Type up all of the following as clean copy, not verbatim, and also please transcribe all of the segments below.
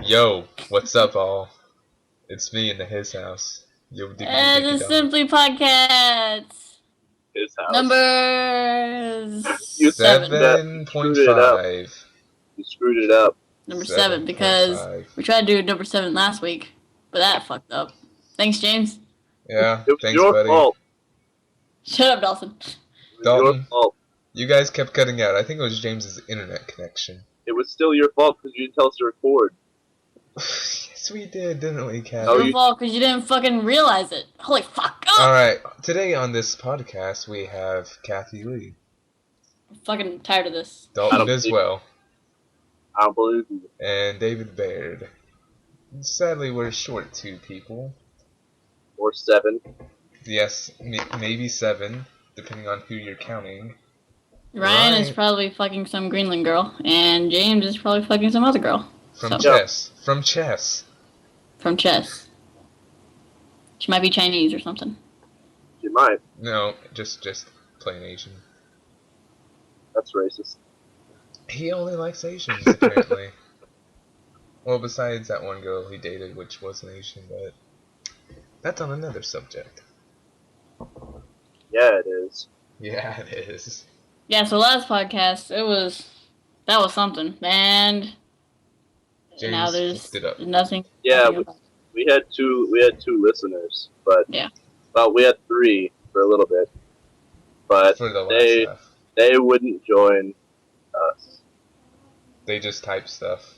Yo, what's up, all? It's me in his house. Yo, diggity diggity The dog. Simply Podcast His house. number You seven. screwed it up. 7.5. You screwed it up. Number seven because 7.5. we tried to do number seven last week, but that fucked up. Thanks, James. Yeah, It was thanks, your buddy. fault. Shut up, Dawson. It was Dalton. your fault. You guys kept cutting out. I think it was James's internet connection. It was still your fault because you didn't tell us to record. Yes, we did, didn't we, Kat? Oh, Your fault because you didn't fucking realize it. Holy fuck. Oh! Alright, today on this podcast we have Kathy Lee. I'm fucking tired of this. Dalton as well. I don't believe you. And David Baird. Sadly, we're short 2 people. Or 7. Yes, maybe 7, depending on who you're counting. Ryan is Right. probably fucking some Greenland girl, and James is probably fucking some other girl. From So- chess. From chess. From chess. She might be Chinese or something. You might. No, just plain Asian. That's racist. He only likes Asians, apparently. Well, besides that one girl he dated, which was an Asian, but that's on another subject. Yeah, it is. Yeah, it is. Yeah, so last podcast, that was something. And James now there's hooked it up. nothing. Yeah, nothing about it. we had two listeners, but Yeah. well, we had 3 for a little bit, but For the last they half. they wouldn't join us. They just type stuff.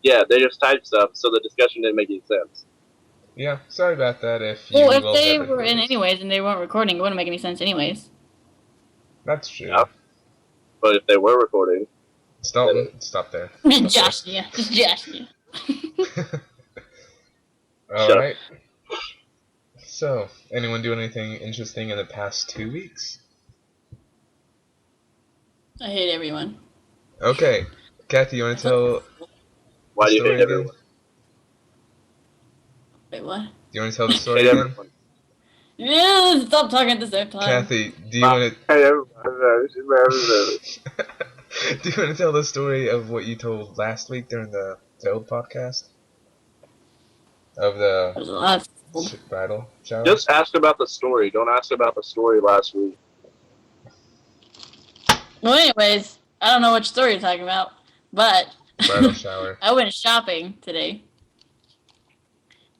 Yeah, they just typed stuff, so the discussion didn't make any sense. Yeah, sorry about that if you Well, if will they never were hear in this. anyways and they weren't recording, it wouldn't make any sense anyways. That's true. Yeah. But if they were recording, Stop there. Josh, yeah. Just Josh, yeah. Alright. So, anyone do anything interesting in the past 2 weeks? I hate everyone. Okay. Kathy, you want to tell why do you story hate again? everyone? Wait, what? Do you want to tell the story Hate again? everyone. Yeah, stop talking at the same time. Kathy, do you want Hey, everyone. to do you want to tell the story of what you told last week during the old podcast? Of That the was a lot. bridal shower? Just ask about the story. Don't ask about the story last week. Well, anyways, I don't know which story you're talking about, but Bridal shower. I went shopping today.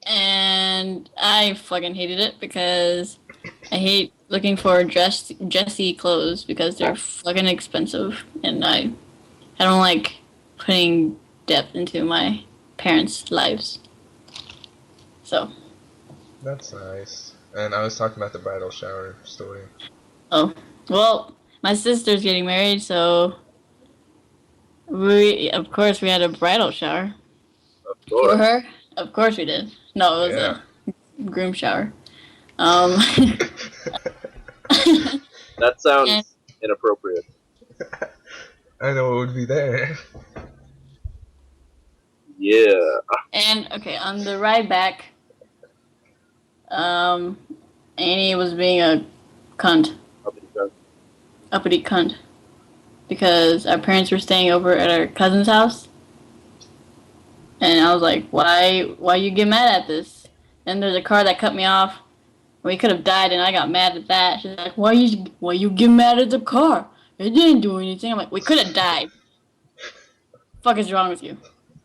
And I fucking hated it because I hate looking for dressy clothes because they're fucking expensive, and I don't like putting depth into my parents' lives. So, That's nice. And I was talking about the bridal shower story. well, my sister's getting married, so we had a bridal shower Of for course. her. Of course we did. No, it was Yeah. a groom shower. That sounds And- inappropriate. I know it would be there. Yeah. And okay, on the ride back, Annie was being a cunt, uppity cunt, because our parents were staying over at our cousin's house, and I was like, why you get mad at this? And there's a car that cut me off. We could have died, and I got mad at that. She's like, why you get mad at the car? It didn't do anything. I'm like, we could have died. Fuck is wrong with you?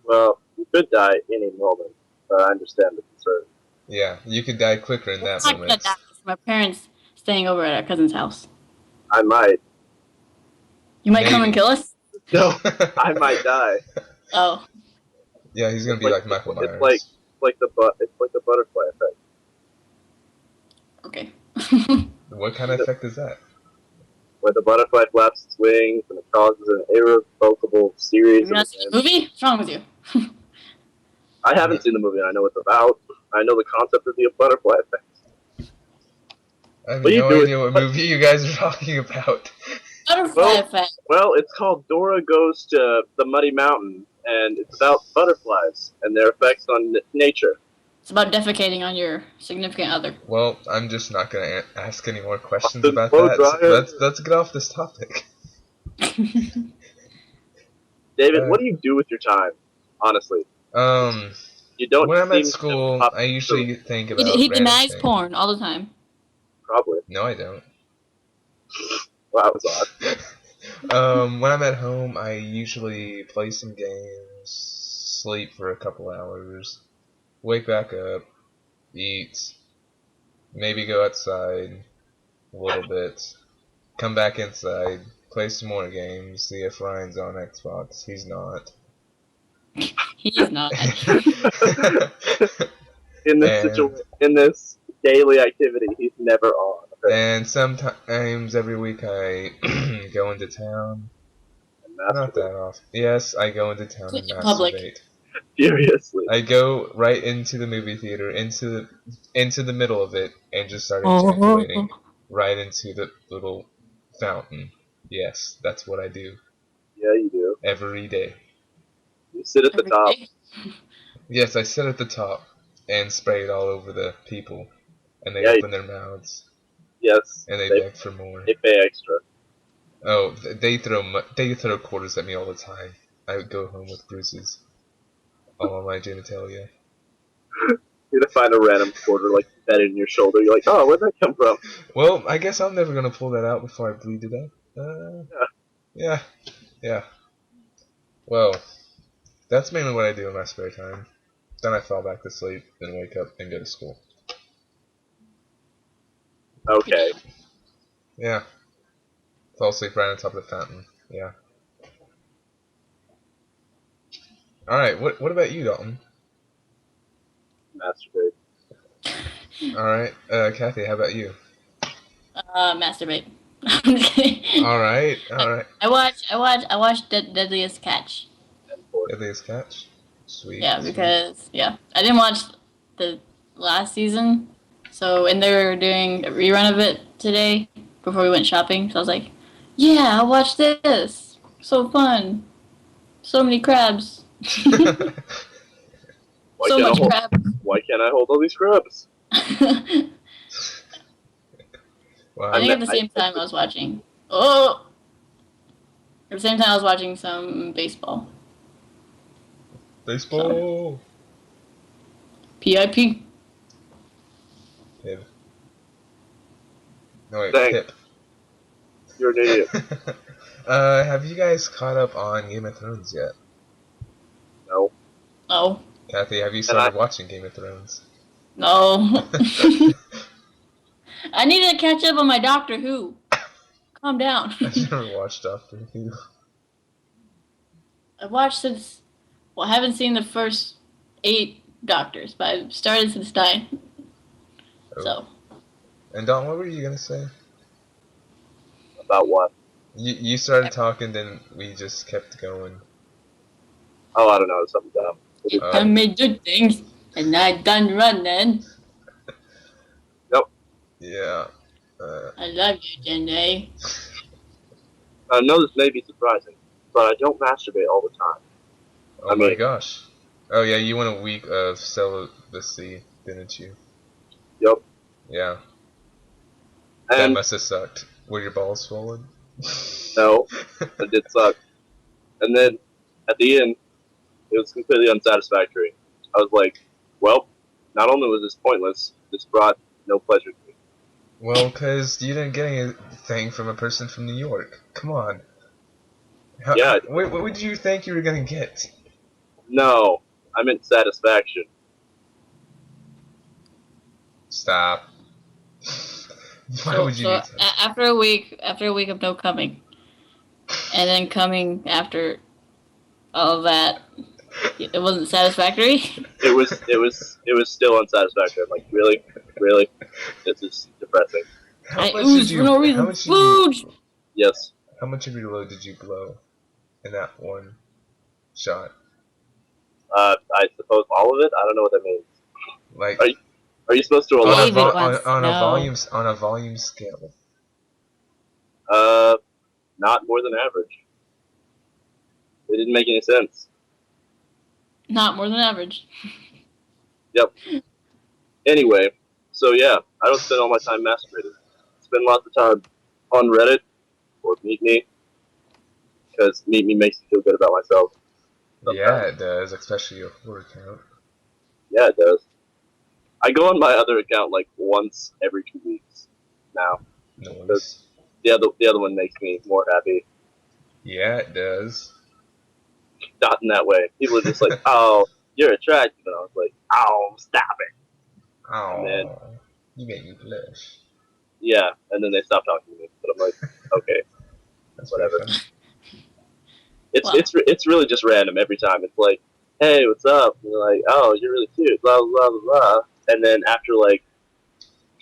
Well, you could die any moment, but I understand the concern. Yeah, you could die quicker in that I'm not gonna moment. die. It's my parents staying over at our cousin's house. I might. You might come and Maybe. kill us? No, I might die. Oh. Yeah, he's gonna be like Michael Myers. It's like the butterfly effect. Okay. What kind of effect is that? Where the butterfly flaps its wings and it causes an irrevocable series Have you of not seen the events. movie? What's wrong with you? I haven't seen the movie and I know what it's about. I know the concept of the butterfly effect. I have What are you no doing? idea what movie you guys are talking about. Butterfly Well- effect. Well, it's called Dora Goes to the Muddy Mountain, and it's about butterflies and their effects on nature. It's about defecating on your significant other. Well, I'm just not gonna ask any more questions Austin about blow that. So dryer. let's get off this topic. David, what do you do with your time? Honestly. You don't When I'm seem at school, to I usually think about He random denies things. porn all the time. Probably. No, I don't. Well, that was odd. When I'm at home, I usually play some games, sleep for a couple hours, wake back up, eat, maybe go outside a little bit, come back inside, play some more games, see if Ryan's on Xbox. He's not. He's not. In this and in this daily activity, he's never on. and sometimes every week I go into town. And Not masturbate that often. Yes, I go into town and In public. masturbate. furiously. I go right into the movie theater, into the middle of it, and just start ejaculating right into the little fountain. Yes, that's what I do Yeah, you do. every day. You sit at the Every top. day. Yes, I sit at the top and spray it all over the people, and they Yeah, open their mouths yes. and they They beg for more. they pay extra. Oh, they throw quarters at me all the time. I would go home with bruises all on my genitalia. You're gonna find a random quarter like embedded in your shoulder. You're like, oh, where'd that come from? Well, I guess I'm never gonna pull that out before I bleed it up. Yeah, yeah. Well, that's mainly what I do in my spare time. Then I fall back to sleep, then wake up and go to school. Okay. Yeah, fall asleep right on top of the fountain. Yeah. All right. What about you, Dalton? Masturbate. All right, Kathy. How about you? Masturbate. I'm just kidding. All right. All right. I watch Deadliest Catch. And fourth. Deadliest catch. Sweet. Yeah, Sweet. because I didn't watch the last season, so and they were doing a rerun of it today before we went shopping. So I was like, yeah, I'll watch this. So fun. So many crabs. Why So can't much I hold? crab. Why can't I hold all these crabs? I Wow. think at the same time I was watching. Oh, at the same time I was watching some baseball. Baseball. PIP. Pib. No wait, Dang. Pip. You're an idiot. Have you guys caught up on Game of Thrones yet? No. Oh Kathy, have you started watching Game of Thrones? no. I need to catch up on my Doctor Who. Calm down. I've never watched Doctor Who. I've watched since. Well, I haven't seen the first 8 Doctors, but I've started since 9. Oh. So. And Don, what were you gonna say? About what? You started talking, then we just kept going. Oh, I don't know. Something dumb. You done made good things, and I done running. Yeah. I love you, Jenny. I know this may be surprising, but I don't masturbate all the time. Oh my gosh. Oh yeah, you went a week of celibacy, didn't you? Yep. Yeah. That And must have sucked. Were your balls swollen? no, it did suck. And then at the end, it was completely unsatisfactory. I was like, well, not only was this pointless, this brought no pleasure to me. Well, because you didn't get anything from a person from New York. Come on. Yeah. What did you think you were going to get? No, I meant satisfaction. Stop. Why would you So need to? after a week of no coming, and then coming after all of that, it wasn't satisfactory. It was still unsatisfactory. I'm like, really, this is depressing. I oozed for no reason. Food. Yes. How much of your load did you blow in that one shot? I suppose all of it. I don't know what that means. Like Are you supposed to allow? on a volume scale. Not more than average. It didn't make any sense. Not more than average. Yep. Anyway, so yeah, I don't spend all my time masturbating. I spend lots of time on Reddit or Meet Me, because Meet Me makes me feel good about myself. Yeah, sometimes. it does, especially your 4 account. Yeah, it does. I go on my other account like once every 2 weeks now. Because Noise. the other one makes me more happy. Yeah, it does. Not in that way. People are just like, oh, you're attractive. And I was like, oh, stop it. And then, Oh, you make me blush. yeah. And then they stop talking to me. But I'm like, okay, That's pretty whatever. funny. Wow. It's really just random every time. It's like, hey, what's up? And they're like, oh, you're really cute. Blah, blah, blah, blah, blah. And then after like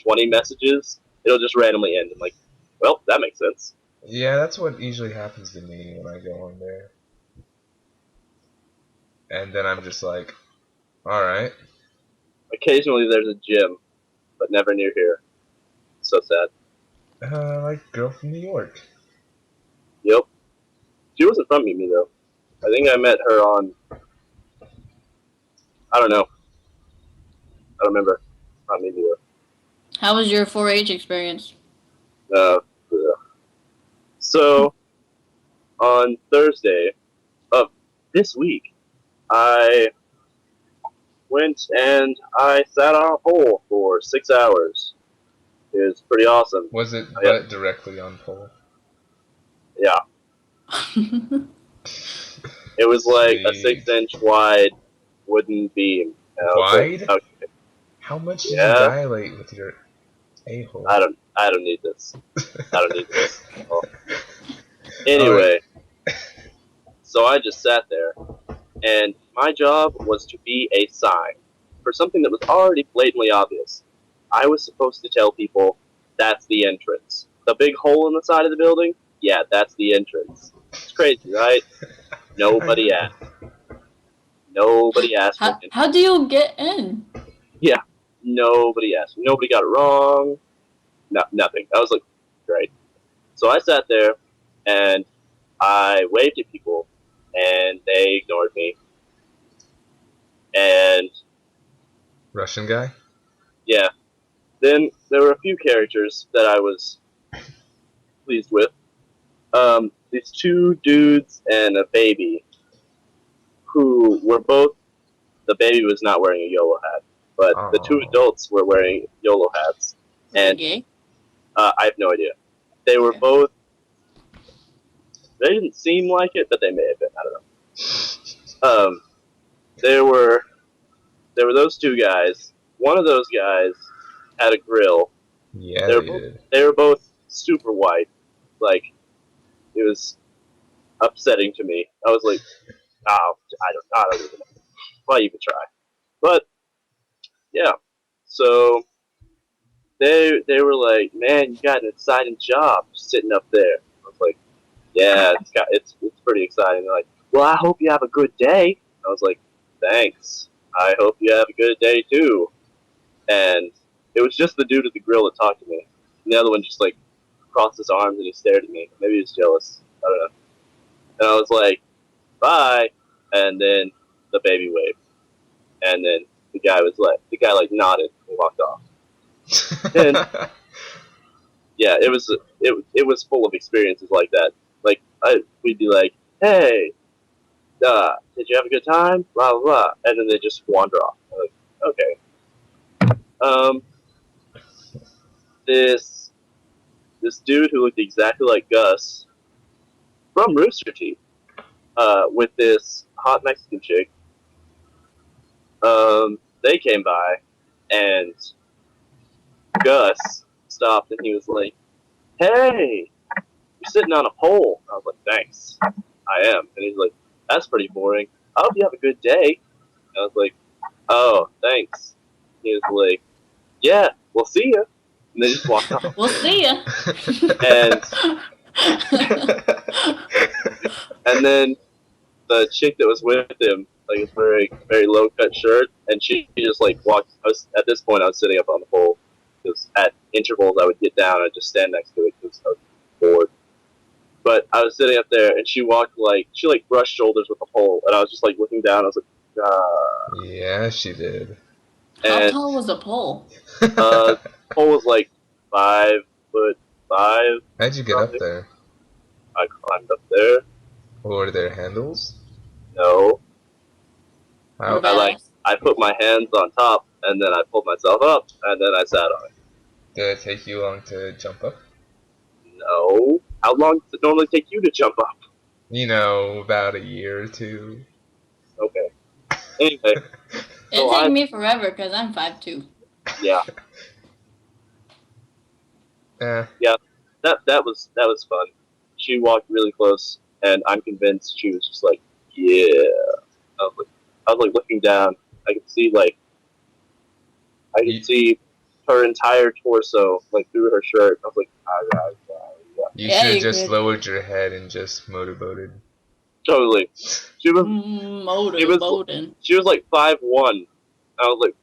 20 messages, it'll just randomly end. I'm like, well, that makes sense. Yeah, that's what usually happens to me when I go on there. And then I'm just like, alright. Occasionally there's a gym, but never near here. So sad. Like girl from New York. Yep. She wasn't from Mimi, though. I think I met her on, I don't know. I don't remember. Not Mimi, How was your 4-H experience? though. So, on Thursday of this week, I went and I sat on a pole for 6 hours. It was pretty awesome. Was it Yeah, butt directly on pole? yeah. It was like a Sweet. 6-inch wide wooden beam. And I was like, Wide? okay, How much did you yeah, dilate with your a-hole? I don't need this. I don't need this. Well, Alright. anyway, so I just sat there, and my job was to be a sign for something that was already blatantly obvious. I was supposed to tell people that's the entrance. The big hole in the side of the building? Yeah, that's the entrance. It's crazy, right? I Nobody know. asked. Nobody asked for an How entrance. do you get in? Yeah, nobody asked. Nobody got it wrong. No, nothing. I was like, great. So I sat there and I waved at people, and they ignored me. And Russian guy? yeah, then there were a few characters that I was pleased with. These two dudes and a baby, who were both. The baby was not wearing a YOLO hat, but the two Oh. adults were wearing YOLO hats, Are they and gay? I have no idea. They were Okay. both. They didn't seem like it, but they may have been. I don't know. There were those two guys. One of those guys had a grill. Yeah, They were they both did. they were both super white. Like, it was upsetting to me. I was like, oh, I don't even know. Why even try? But yeah, so they were like, man, you got an exciting job sitting up there. I was like, yeah, it's pretty exciting. They're like, well, I hope you have a good day. I was like, thanks. I hope you have a good day too. And it was just the dude at the grill that talked to me. And the other one just like crossed his arms and he stared at me. Maybe he was jealous. I don't know. And I was like, bye. And then the baby waved. And then the guy like nodded and walked off. And yeah, it was full of experiences like that. Like we'd be like, hey, did you have a good time? Blah blah blah. And then they just wander off. I'm like, okay. Um, this this dude who looked exactly like Gus from Rooster Teeth, with this hot Mexican chick. They came by, and Gus stopped, and he was like, "Hey, you're sitting on a pole." I was like, "Thanks, I am." And he's like, "That's pretty boring. I hope you have a good day." And I was like, "Oh, thanks." He was like, "Yeah, we'll see ya." And they just walked off. We'll see ya. And and then the chick that was with him, like, a very very low cut shirt, and she just like walked. At this point, I was sitting up on the pole because at intervals I would get down, I'd just stand next to it because I was bored. But I was sitting up there, and she like brushed shoulders with the pole, and I was just like looking down. I was like, Yeah, she did. How and tall was the pole? the pole was like 5'5" How'd you get up probably. there? I climbed up there. Or were there handles? No, You're How, badass. I put my hands on top, and then I pulled myself up, and then I sat on it. did it take you long to jump up? No. How long does it normally take you to jump up? You know, about a year or two. Okay. Anyway, It so took me forever because I'm 5'2". yeah, Eh, that was fun. She walked really close, and I'm convinced she was just like, yeah. I was like looking down. I could see I you, could see her entire torso like through her shirt. I was like, ah, yeah, yeah, yeah. you Yeah, should have you just could. lowered your head and just motorboated. Totally. She was Motorboating. she was like 5'1". I was like,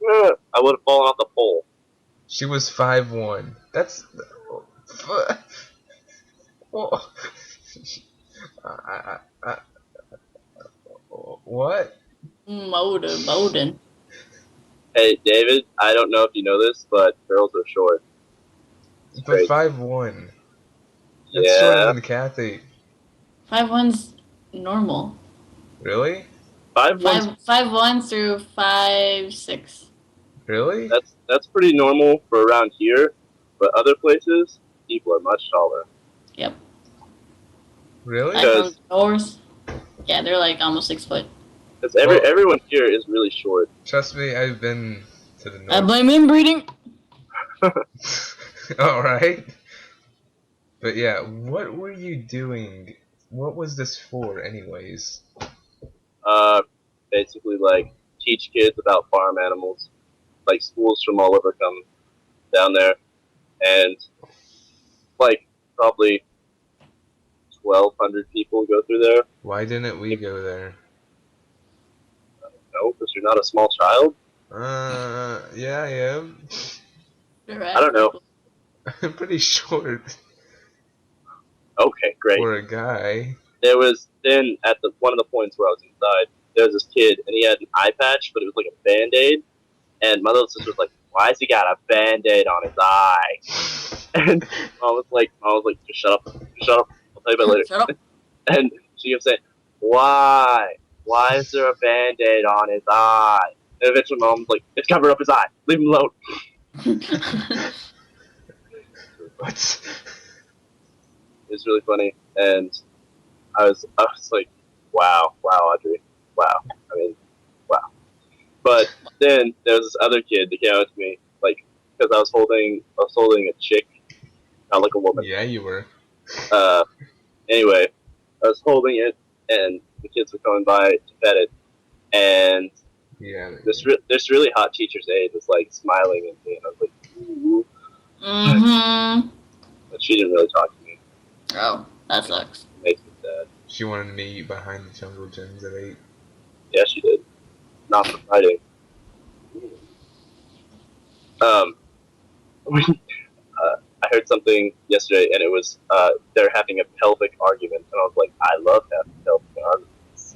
I would have fallen off the pole. She was 5'1". That's... Oh, I, I, what? Motorboating. Hey, David, I don't know if you know this, but girls are short. It's But crazy. 5'1". That's shorter Yeah, than Kathy. 5'1's normal. Really? 5'1". 5'1 through 5'6". Really? That's pretty normal for around here, but other places, people are much taller. Yep. Really? Like from Because doors. Yeah, they're like almost 6 foot. Well- everyone here is really short. Trust me, I've been to the I north. blame inbreeding. Alright. But yeah, what were you doing? What was this for, anyways? Basically like teach kids about farm animals. Like schools from all over come down there, and like probably 1,200 people go through there. Why didn't we go there? No, because you're not a small child. Yeah, I am. I don't know. I'm pretty short Okay, great. for a guy. There was then at the one of the points where I was inside, there was this kid and he had an eye patch, but it was like a Band-Aid. And my little sister was like, "Why has he got a Band-Aid on his eye?" And I was like, "Just shut up, I'll tell you about it later." Shut up. And she kept saying, "Why? Why is there a Band-Aid on his eye?" And eventually, Mom was like, "It's covered up his eye. Leave him alone." What? It was really funny, and I was like, "Wow, Audrey, wow." I mean, wow. But then there was this other kid that came up to me, like, because I was holding a chick, not like a woman. Yeah, you were. Anyway, I was holding it, and the kids were coming by to pet it, and Yeah. this really hot teacher's aide was like smiling at me, and I was like, "Ooh," Mm-hmm. but she didn't really talk to me. Oh, that sucks. It makes me sad. She wanted me to eat behind the jungle gyms at 8. Yeah, she did. Not for fighting. I heard something yesterday, and it was they're having a pelvic argument, and I was like, I love having pelvic arguments.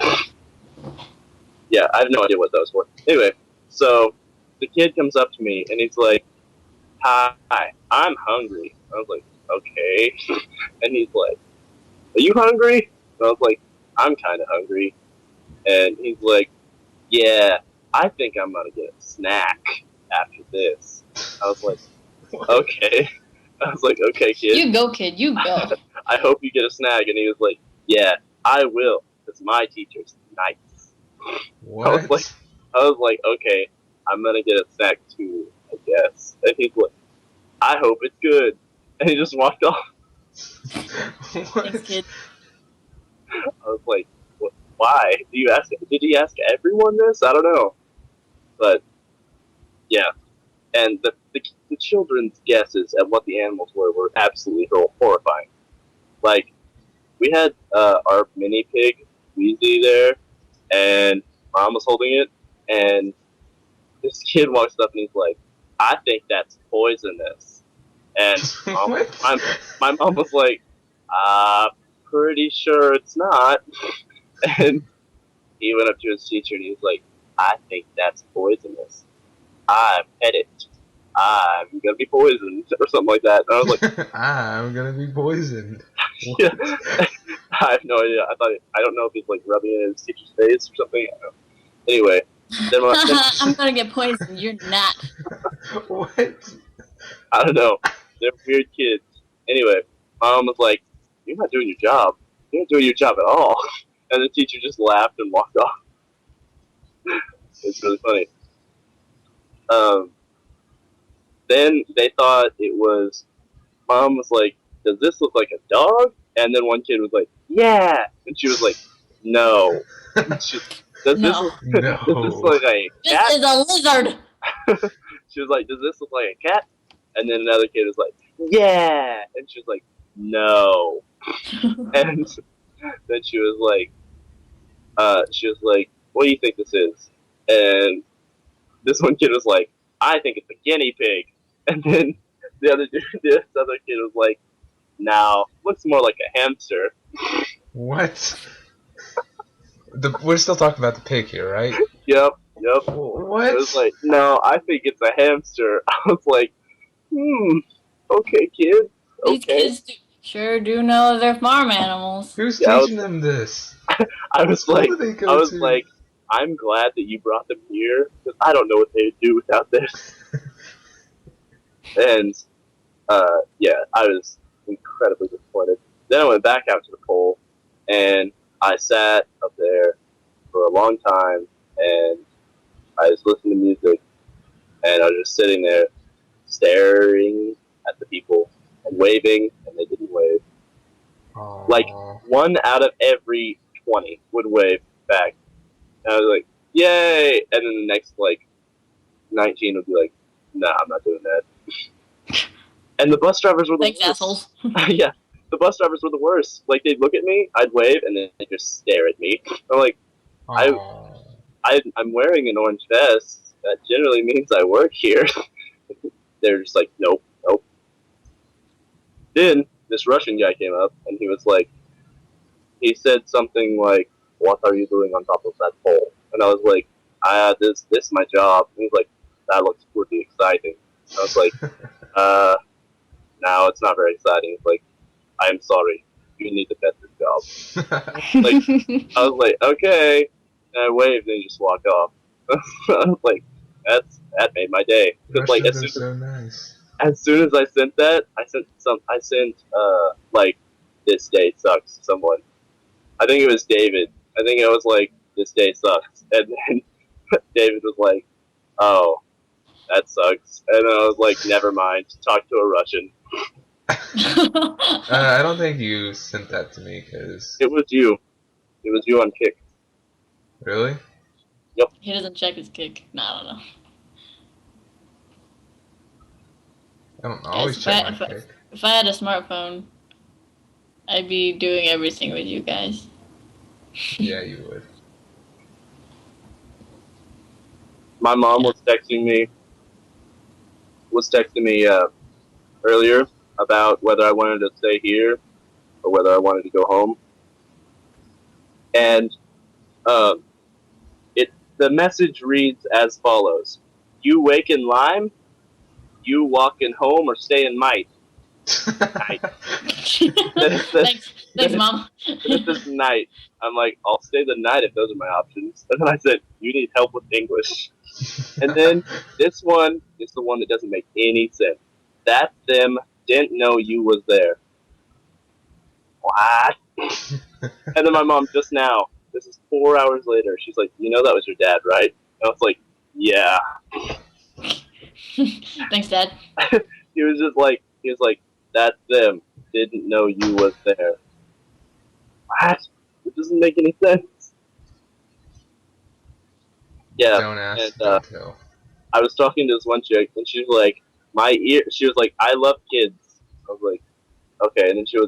Yeah, I have no idea what that was for. Anyway, so the kid comes up to me, and he's like, "Hi, I'm hungry." I was like, "Okay," and he's like, "Are you hungry?" And I was like, "I'm kind of hungry," and he's like, "Yeah, I think I'm gonna get a snack after this." I was like, "Okay." I was like, "Okay, kid. You go, kid. You go. I hope you get a snack." And he was like, "Yeah, I will, because my teacher's nice." What? I was like, "Okay, I'm gonna get a snack too, I guess." And he's like, "I hope it's good." And he just walked off. What? Thanks, kid. I was like, "Why? Did he ask everyone this? I don't know." But yeah, and the children's guesses at what the animals were absolutely horrifying. Like, we had our mini pig Wheezy there, and Mom was holding it, and this kid walks up and he's like, "I think that's poisonous." And What? my mom was like, "Pretty sure it's not." And he went up to his teacher and he was like, "I think that's poisonous. I pet it. I'm gonna be poisoned," or something like that. And I was like, I'm gonna be poisoned. "Yeah." I have no idea. I don't know if he's like rubbing it in his teacher's face or something. I don't know. Anyway, Then I'm gonna get poisoned. You're not. What? I don't know. They're weird kids. Anyway, my mom was like, "You're not doing your job. You're not doing your job at all." And the teacher just laughed and walked off. It's really funny. Um, then they thought it was. Mom was like, "Does this look like a dog?" And then one kid was like, "Yeah," and she was like, "No." She, does this No. look, does this look No. like a This cat? is a lizard. She was like, "Does this look like a cat?" And then another kid was like, "Yeah," and she was like, "No." And then she was like, "What do you think this is?" And this one kid was like, "I think it's a guinea pig." And then this other kid was like, "No, looks more like a hamster." What? We're still talking about the pig here, right? Yep, yep. What? It was like, "No, I think it's a hamster." I was like, okay, kid, These okay. kids sure do know they're farm animals. Who's Yeah, teaching them this? I was Who like, do they go to? I'm glad that you brought them here because I don't know what they'd do without this. And yeah, I was incredibly disappointed. Then I went back out to the pole, and I sat up there for a long time, and I was listening to music, and I was just sitting there staring at the people and waving, and they didn't wave. Aww. Like 1 out of every 20 would wave back, and I was like, "Yay!" And then the next 19 would be like, "Nah, I'm not doing that." And the bus drivers were the Thanks, worst. assholes. Yeah, the bus drivers were the worst. Like they'd look at me, I'd wave, and then they'd just stare at me. I'm like, Aww. I'm wearing an orange vest. That generally means I work here. They're just like, nope, nope. Then this Russian guy came up, and he said something like, "What are you doing on top of that pole?" And I was like, this is my job." And he's like, "That looks pretty exciting." And I was like, no, it's not very exciting. It's like, "I'm sorry, you need a better job." Like, I was like, "Okay," and I waved, and he just walked off. I was like, that made my day. Because like Russians are so nice. as soon as I sent that, I sent like, "This day sucks" to someone. I think it was David. I think it was like, "This day sucks," and then David was like, "Oh, that sucks," and then I was like, "Never mind. Talk to a Russian." I don't think you sent that to me, because... It was you. It was you on Kick. Really? Yep. He doesn't check his kick. No, I don't know. I don't always check my kick. If I had a smartphone, I'd be doing everything with you guys. Yeah, you would. My mom was texting me earlier about whether I wanted to stay here or whether I wanted to go home, and the message reads as follows: "You wake in Lime, you walk in home, or stay in Might." Thanks, Mom. This is night. I'm like, "I'll stay the night if those are my options." And then I said, "You need help with English." And then this one is the one that doesn't make any sense. "That them didn't know you was there." What? And then my mom just now, this is 4 hours later, she's like, "You know that was your dad, right?" And I was like, "Yeah." Thanks, Dad. He was like, "That's them. Didn't know you was there." What? It doesn't make any sense. Yeah. Don't ask, And don't tell. I was talking to this one chick, and she was like, she was like, "I love kids." I was like, "Okay." And then she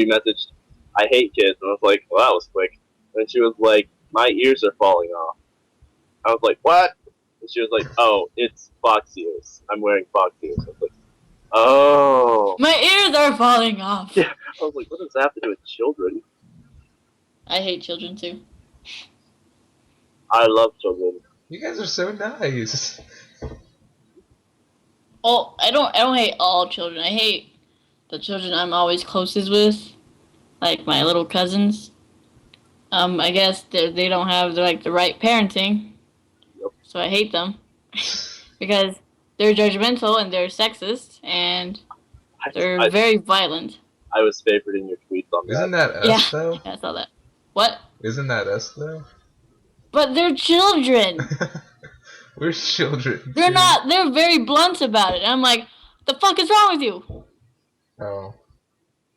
messaged, "I hate kids." And I was like, "Well, that was quick." And she was like, "My ears are falling off." I was like, "What?" And she was like, "Oh, it's fox ears. I'm wearing fox ears." I was like, "Oh." My ears are falling off. Yeah. I was like, "What does that have to do with children?" I hate children too. I love children. You guys are so nice. Well, I don't hate all children. I hate the children I'm always closest with, like my little cousins. I guess they don't have the right parenting. So I hate them because they're judgmental and they're sexist and they're very violent. I was favoriting your tweets on Isn't that. that Yeah, us though? I saw that. What? Isn't that us though? But they're children. We're children. They're too. not. They're very blunt about it. I'm like, the fuck is wrong with you? Oh.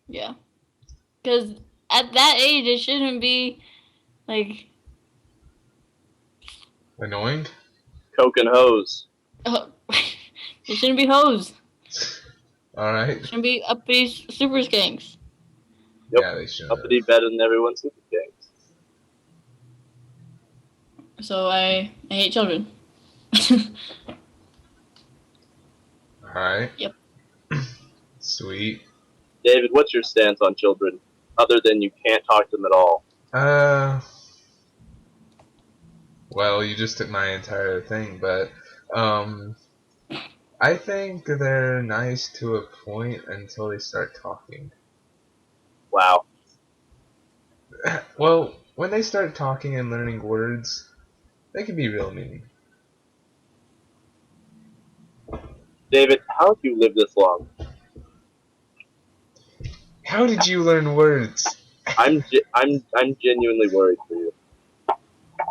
Yeah. Because at that age, it shouldn't be like. Annoying? Coke and hose. It shouldn't be hoes. Alright. It shouldn't be uppity super skanks. Yep. Yeah, they should. Uppity better than everyone's super gangs. So I hate children. Alright. Yep. Sweet. David, what's your stance on children, other than you can't talk to them at all? Well, you just took my entire thing, but, I think they're nice to a point until they start talking. Wow. Well, when they start talking and learning words, they can be real mean. David, how have you lived this long? How did you learn words? I'm genuinely worried for you.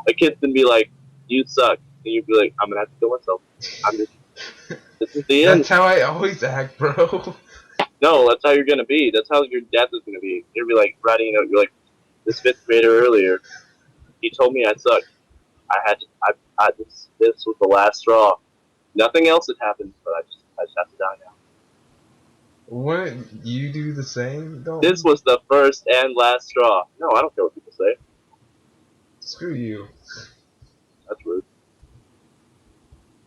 A kid's gonna be like, "You suck," and you'd be like, "I'm gonna have to kill myself." This is the end. That's how I always act, bro. No, that's how you're gonna be. That's how your death is gonna be. You're gonna be like writing it out. You're like, this fifth grader earlier. He told me I sucked. This was the last straw. Nothing else had happened, but I just have to die now. Wouldn't you do the same? Don't. This was the first and last straw. No, I don't care what people say. Screw you. That's rude.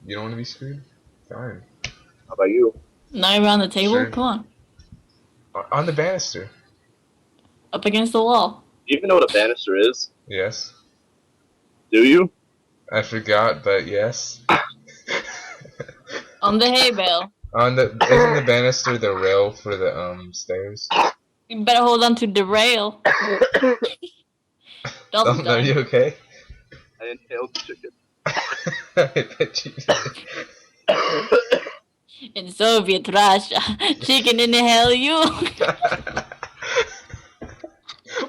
You don't want to be screwed? Fine. How about you? Not even on the table? Sure. Come on. On the banister. Up against the wall. Do you even know what a banister is? Yes. Do you? I forgot, but yes. On the hay bale. Isn't the banister the rail for the stairs? You better hold on to the rail. Dalton, are you okay? I inhaled chicken. I bet you did. In Soviet Russia, chicken inhale you.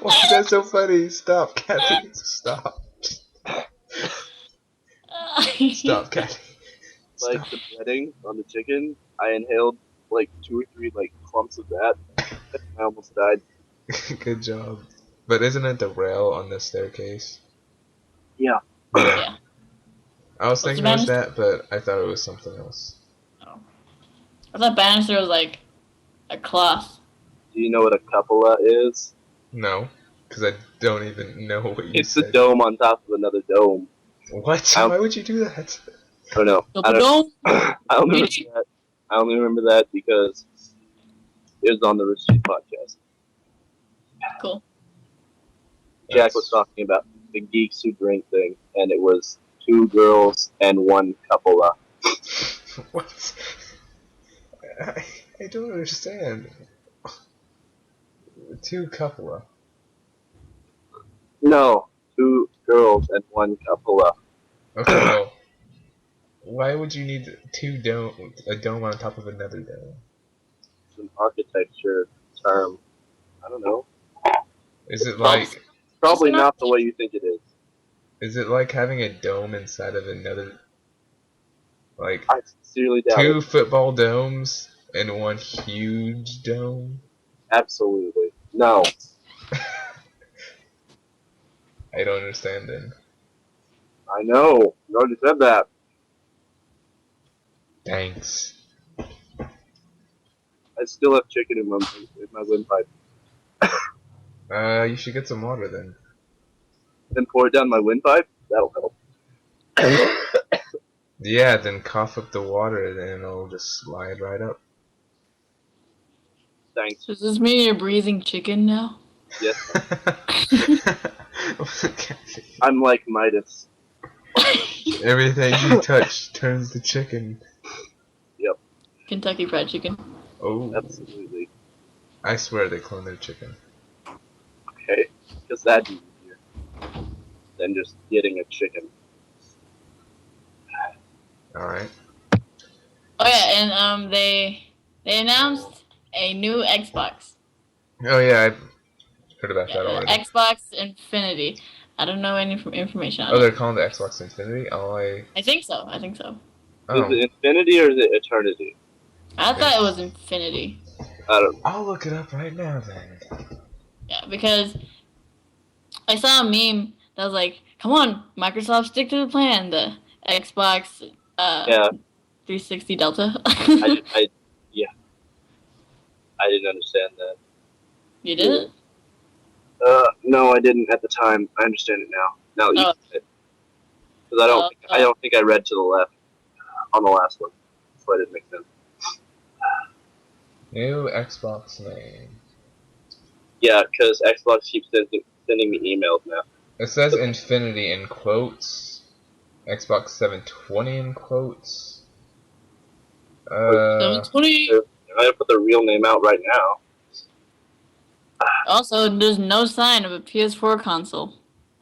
Why is that so funny? Stop, Kathy. Stop. Stop, Kathy. Like the breading on the chicken, I inhaled like 2 or 3 like clumps of that. I almost died. Good job. But isn't it the rail on the staircase? Yeah. Yeah. I was What's thinking the it was that, but I thought it was something else. Oh. I thought banister was like a cloth. Do you know what a cupola is? No, because I don't even know what you It's said. a dome on top of another dome. What? Why would you do that? I don't know. I only remember that because it was on the Rich Street podcast. Cool. Jack was talking about the geeks who drink thing, and it was 2 girls and 1 cupola. What? I don't understand. 2 cupola. No, 2 girls and 1 cupola. Okay, well, why would you need a dome on top of another dome? It's an architecture term. I don't know. Is it like Probably not the way you think it is. Is it like having a dome inside of another? Like I sincerely doubt 2 it. football domes and 1 huge dome? Absolutely. No. I don't understand then. I know. You already said that. Thanks. I still have chicken in my windpipe. You should get some water then. Then pour it down my windpipe? That'll help. Yeah, then cough up the water and then it'll just slide right up. Thanks. Does this mean you're breathing chicken now? Yes. I'm like Midas. Everything you touch turns to chicken. Yep. Kentucky Fried Chicken. Oh. Absolutely. I swear they clone their chicken. Okay. Because that'd be easier than just getting a chicken. All right. Oh yeah, and they announced a new Xbox. Oh yeah, I've heard about Yeah, that the already. Xbox Infinity. I don't know any information on Oh, it. they're calling the Xbox Infinity. I think so. I think so. Is Oh, it Infinity or is it Eternity? I thought it was Infinity. I don't. I'll look it up right now then. Yeah, because I saw a meme that was like, "Come on, Microsoft, stick to the plan." The Xbox Yeah, 360 Delta. I yeah, I didn't understand that. You did Yeah. it? No, I didn't at the time. I understand it now. Now that you Oh, said it, because I don't think I read to the left on the last one, so it didn't make sense. New Xbox name. Yeah, because Xbox keeps sending me emails now. It says Infinity in quotes. Xbox 720 in quotes. Like, 720. I'm gonna put the real name out right now. Also, there's no sign of a PS4 console.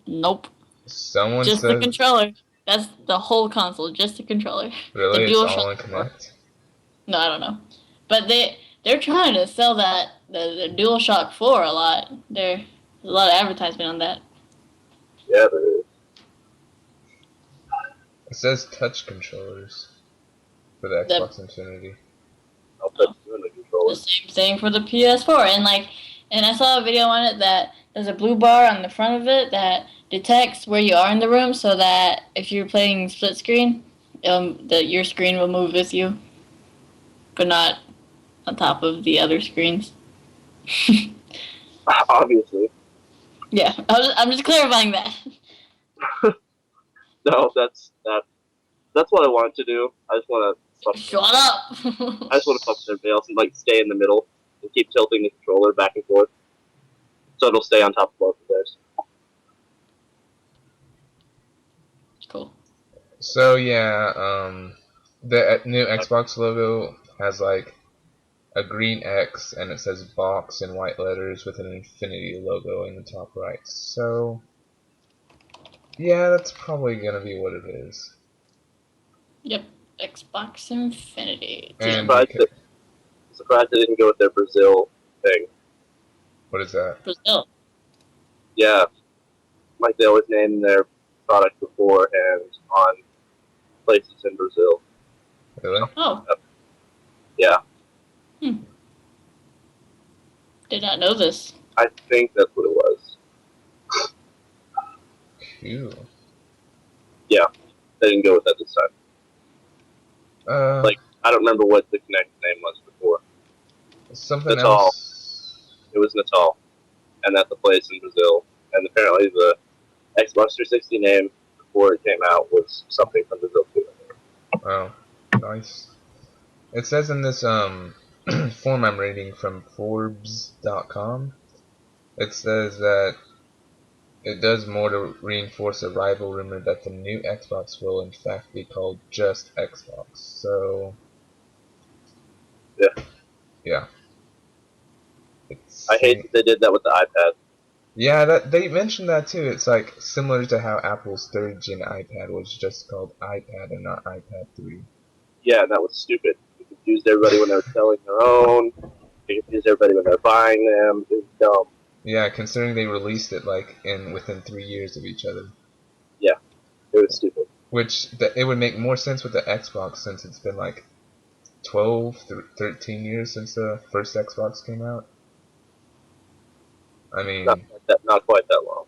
Nope. Someone Just the says, controller. That's the whole console, just the controller. The really, it's all in DualShock 4. Connect? No, I don't know. But they're trying to sell that the DualShock 4 a lot. There's a lot of advertisement on that. Yeah, there is. It says touch controllers for the The Xbox Infinity. I'll put you in the the controller. same thing for the PS4, and I saw a video on it that there's a blue bar on the front of it that detects where you are in the room, so that if you're playing split screen, that your screen will move with you, but not on top of the other screens. Obviously, Yeah, I'm just clarifying that. no, that's what I wanted to do. I just want to fuck. Shut up. I just want to fuck with everybody else and like stay in the middle and keep tilting the controller back and forth, so it'll stay on top of both of theirs. Cool. So yeah, the new Xbox logo has like a green X and it says box in white letters with an Infinity logo in the top right. So yeah, that's probably gonna be what it is. Yep. Xbox Infinity. And Surprised they didn't go with their Brazil thing. what is that? Brazil. Yeah, like they always name their product beforehand on places in Brazil. Really? Oh. Yeah. Did not know this. I think that's what it was. Cool. Yeah, they didn't go with that this time. Uh, I don't remember what the Kinect name was before. something Natal. else. It was Natal, and that's a place in Brazil. And apparently the Xbox 360 name before it came out was something from Brazil too. Oh, nice. It says in this form I'm reading from Forbes.com, it says that it does more to reinforce a rival rumor that the new Xbox will in fact be called just Xbox. So, yeah. I hate that they did that with the iPad. Yeah, that they mentioned that too. It's like similar to how Apple's third gen iPad was just called iPad and not iPad 3. Yeah, that was stupid. It confused everybody when they were selling their own. It confused everybody when they were buying them. It was dumb. Yeah, considering they released it like within 3 years of each other. Yeah, it was stupid. Which it would make more sense with the Xbox since it's been like 12, 13 years since the first Xbox came out. I mean, Not quite that long.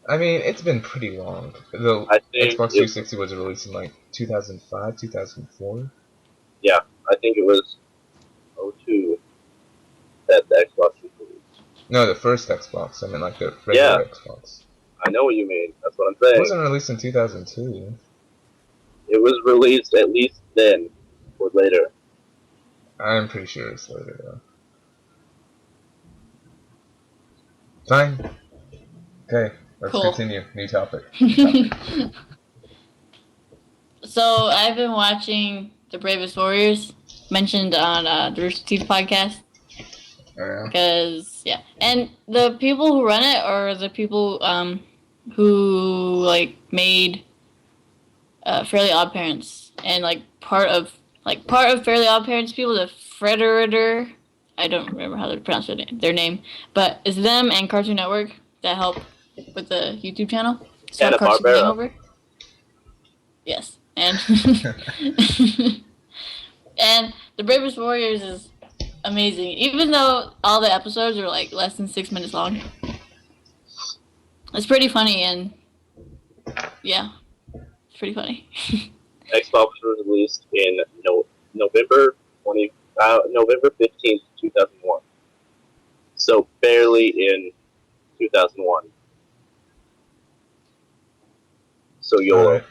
it's been pretty long. The I think Xbox 360 was released in like 2005, 2004. Yeah, I think it was 02 that the Xbox was released. No, the first Xbox. I mean, like the regular Xbox. I know what you mean. That's what I'm It saying. wasn't released in 2002. It was released at least then or later. I'm pretty sure it's later though. Fine. Okay, let's continue. New topic. So I've been watching The Bravest Warriors, mentioned on the Rooster Teeth podcast. Oh, yeah? Because and the people who run it are the people who like made Fairly Odd Parents, and like part of Fairly Odd Parents people, the Frederator. I don't remember how to pronounce their name, but it's them and Cartoon Network that help with the YouTube channel. Start Cartoon Hanna-Barbera. Hangover. Yes, and and The Bravest Warriors is amazing, even though all the episodes are like less than 6 minutes long. It's pretty funny, and yeah, it's pretty funny. Xbox was released in November 15th, 2001. So barely in 2001. So YOLO.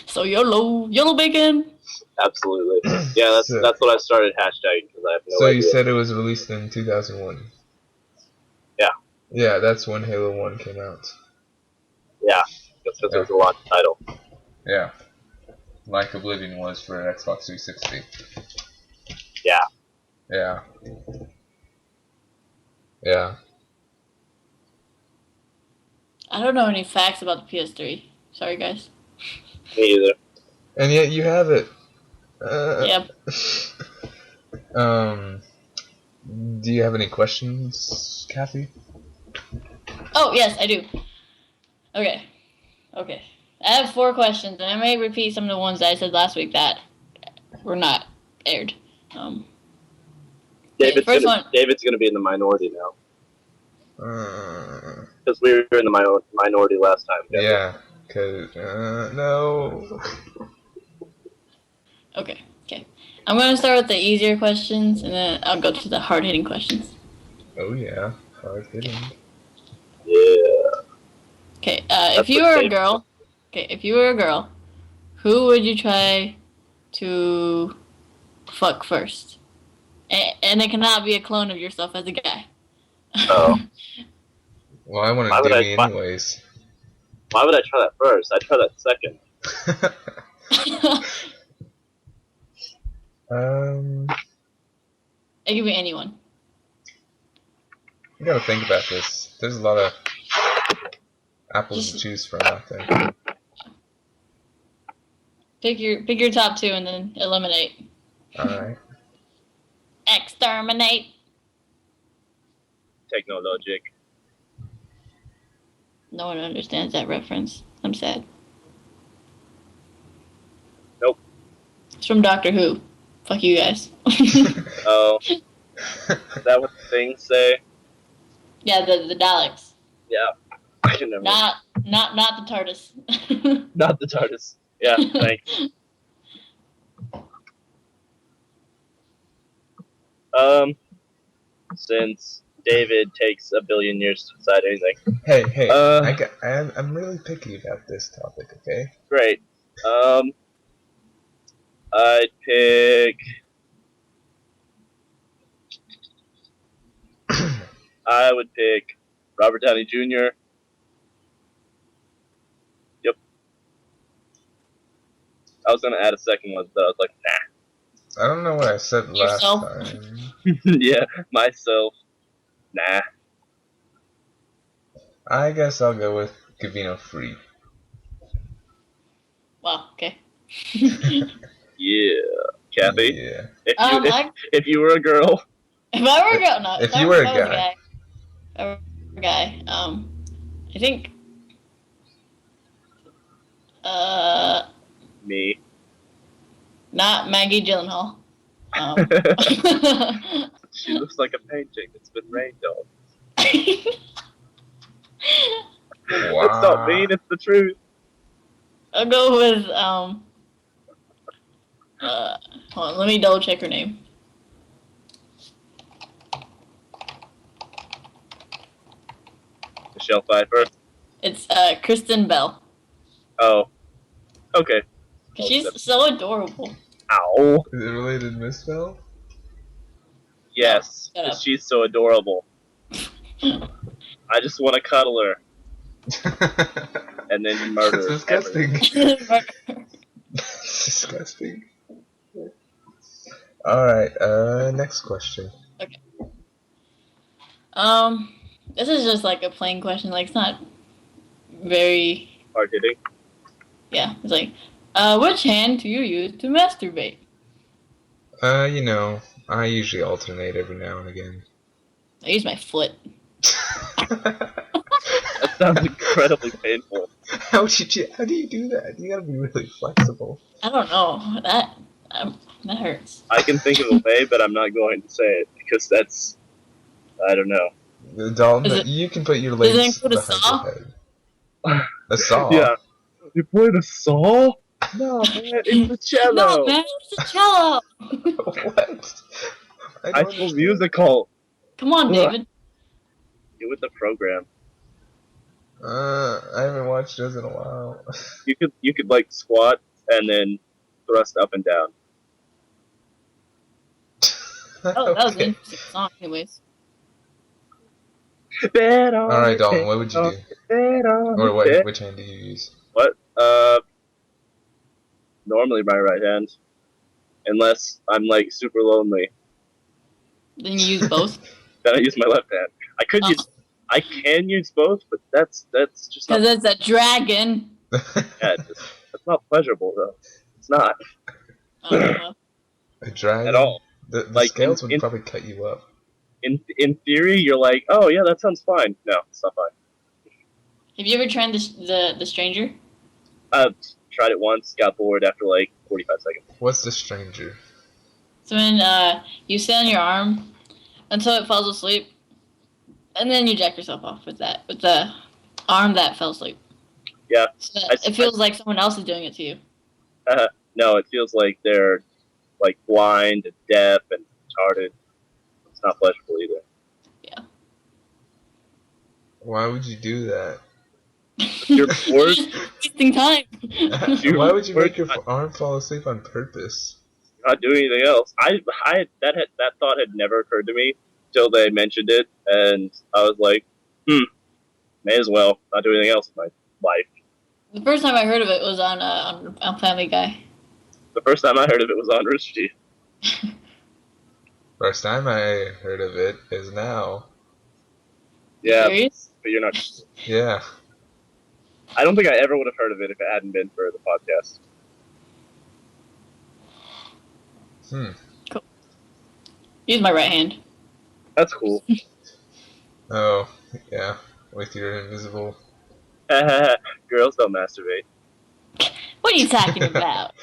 So YOLO bacon. Absolutely. Yeah, that's what I started hashtagging because I have no idea. So you said it was released in 2001. Yeah. Yeah, that's when Halo 1 came out. Yeah, because it was a launch title. Yeah. Like Oblivion was for Xbox 360. Yeah. Yeah. Yeah. I don't know any facts about the PS3. Sorry, guys. Me either. And yet you have it. Yep. Do you have any questions, Kathy? Oh, yes, I do. Okay. I have 4 questions, and I may repeat some of the ones that I said last week that were not aired. David's gonna be in the minority now because we were in the minority last time. Yeah, because no. Okay. I'm going to start with the easier questions, and then I'll go to the hard-hitting questions. Oh yeah, hard hitting. Yeah. Okay, if you were a girl, who would you try to fuck first? And it cannot be a clone of yourself as a guy. Oh. Well, I want to do me anyways. Why would I try that first? I'd try that second. It could be anyone. You gotta think about this. There's a lot of apples to choose from out there. Pick your top 2 and then eliminate. Alright. Exterminate. Technologic. No one understands that reference. I'm sad. Nope. It's from Doctor Who. Fuck you guys. Oh. Is that what the things say? Yeah, the Daleks. Yeah. I can never. Not the TARDIS. Not the TARDIS. Yeah, thanks. Since David takes a billion years to decide anything. Hey, I'm really picky about this topic, okay? Great. I'd pick. I would pick Robert Downey Jr. Yep. I was gonna add a second one, but I was like, nah. I don't know what I said last Yourself? time. Yeah, myself. Nah. I guess I'll go with Gavino Free. Wow. Okay. Yeah, Kathy. Yeah. If you were a girl. If I were a girl, no. If you were a guy. If I were a guy, I think. Me. Not Maggie Gyllenhaal. She looks like a painting that's been rained on. Wow. It's not mean, it's the truth. I'll go with hold on, let me double check her name. Michelle Pfeiffer. It's Kristen Bell. Oh. Okay. She's so adorable. Ow. Is it related to Miss Bell? Yes, Shut up. she's so adorable. I just want to cuddle her and then murder her. That's disgusting. That's disgusting. Alright, next question. Okay. This is just like a plain question. Like, it's not very. Hard hitting. Yeah, it's like, which hand do you use to masturbate? I usually alternate every now and again. I use my foot. That sounds incredibly painful. How do you do that? You gotta be really flexible. I don't know. That hurts. I can think of a way, but I'm not going to say it because that's, I don't know. Dalton, you can put your Does it legs include a behind saw? your head. A saw? Yeah. You played a saw? No, man, it's a cello. No, man, it's a cello. What? I High don't School understand. Musical. Come on, David. You with the program. I haven't watched those in a while. You could like squat and then thrust up and down. Oh, that was an Okay. interesting song, anyways. Alright, Dalton, what would you do? Or which hand do you use? What? Normally my right hand. Unless I'm like super lonely. Then you use both? Then I use my left hand. Oh. I can use both, but that's just not. Because it's a dragon. Yeah, that's not pleasurable though. It's not Oh, A dragon? at all. The Like, scales would probably cut you up. In theory, you're like, oh yeah, that sounds fine. No, it's not fine. have you ever tried the stranger? I've tried it once, got bored after like 45 seconds. What's the stranger? So when you sit on your arm until it falls asleep, and then you jack yourself off with the arm that fell asleep. Yeah. So that it feels like someone else is doing it to you. No, it feels like they're like blind and deaf and retarded. It's not pleasurable either. Why would you do that? You're bored. Wasting time. Why would you make your arm fall asleep on purpose? Not doing anything else. That thought had never occurred to me till they mentioned it, and I was like, may as well not do anything else in my life. The first time I heard of it was on Family Guy. The first time I heard of it was on Rooster Teeth. First time I heard of it is now. Yeah, Serious? but you're not. Yeah. I don't think I ever would have heard of it if it hadn't been for the podcast. Cool. Use my right hand. That's cool. Oh, yeah. With your invisible. Girls don't masturbate. What are you talking about?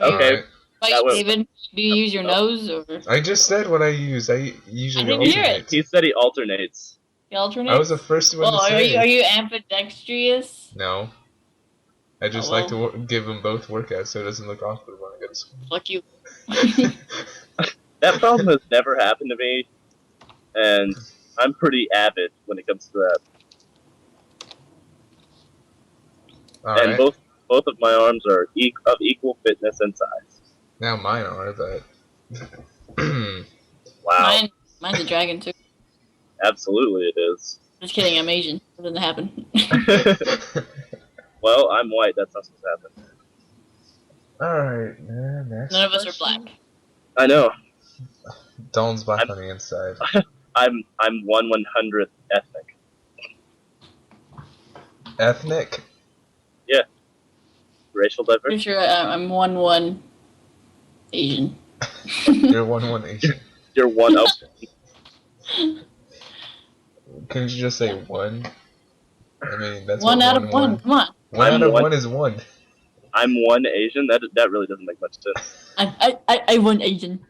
Okay. Alright. Like, David, do you use your nose or I just said what I use. I usually I didn't hear alternate. He said he alternates. you alternate? I was the first one Well, to say. are you ambidextrous? No. I just like to give them both workouts so it doesn't look awkward when I go to school. Fuck you. That problem has never happened to me, and I'm pretty avid when it comes to that. And Alright. both of my arms are of equal fitness and size. Now mine are, but. Wow. Mine's a dragon too. Absolutely it is. Just kidding, I'm Asian. It doesn't happen. Well, I'm white. That's not supposed to happen. Alright, next. None of us are black. I know. Dawn's black on the inside. I'm 1/100th ethnic. Ethnic? Racial diversity. Pretty sure I'm 1/1 Asian. You're 1/1 Asian. You're one up. Couldn't you just say 1? I mean, that's One what out of one. Come on. 1 out of 1 is 1. I'm one Asian. That really doesn't make much sense. I won Asian.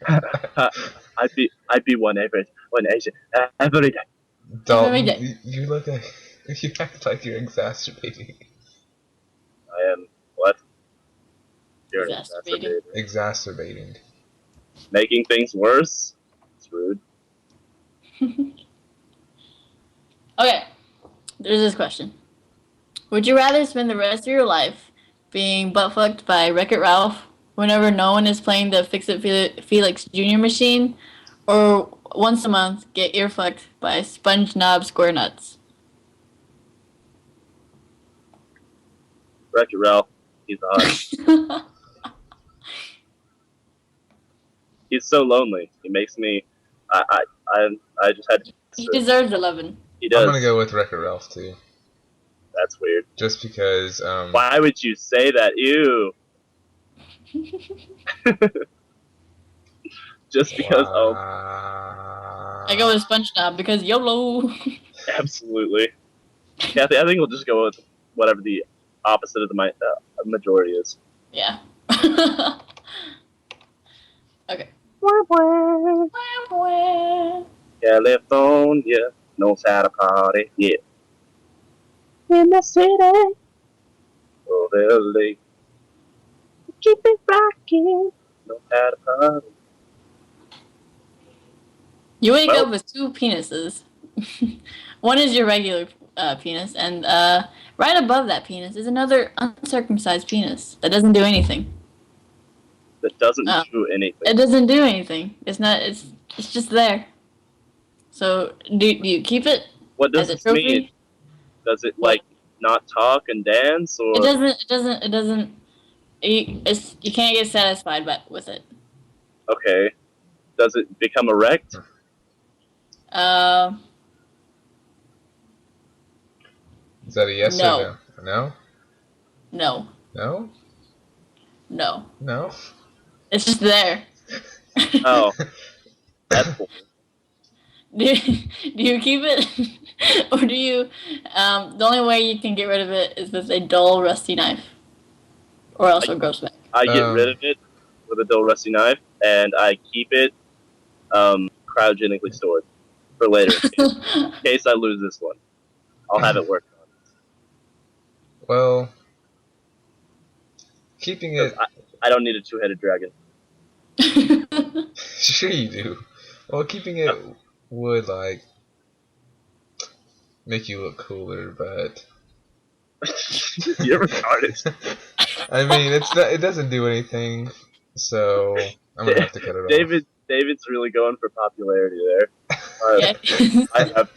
I'd be one Asian every day. Dalton, you look like you act like you're exacerbating. I am what? You're Exacerbating. Exacerbating. Making things worse. It's rude. Okay, there's this question. Would you rather spend the rest of your life being butt-fucked by Wreck-It Ralph whenever no one is playing the Fix-It Felix Jr. machine, or once a month get ear-fucked by Sponge Knob Square Nuts? Wreck-It Ralph. He's hot. He's so lonely. He makes me. I just had to. He deserves 11. He does. I'm gonna go with Wreck-It Ralph too. That's weird. Just because. Why would you say that? Ew. Just because. Oh, I go with SpongeBob because YOLO. absolutely. Kathy, I think we'll just go with whatever the opposite of the majority is. Yeah. Okay. California knows how to party. Yeah. In the city of LA. Keep it rocking. Know how to party. You wake up with two penises. One is your regular penis, and right above that penis is another uncircumcised penis that doesn't do anything. That doesn't do anything. It doesn't do anything. It's not. It's just there. So do you keep it? What does as a this trophy? mean? Does it like not talk and dance, or It doesn't. You can't get satisfied with it. okay? Does it become erect? Is that a yes No. or no? No. No? No. No? It's just there. Oh, that's cool. Do you keep it, or do you? The only way you can get rid of it is with a dull, rusty knife, or else it grows back. I get rid of it with a dull, rusty knife, and I keep it cryogenically stored for later, in case I lose this one. I'll have it worked on. Well, keeping it. I don't need a two-headed dragon. Sure you do. Well, keeping it would like make you look cooler, but You're retarded. I mean, it doesn't do anything, so I'm gonna have to cut it off. David's really going for popularity there. Yeah. I have.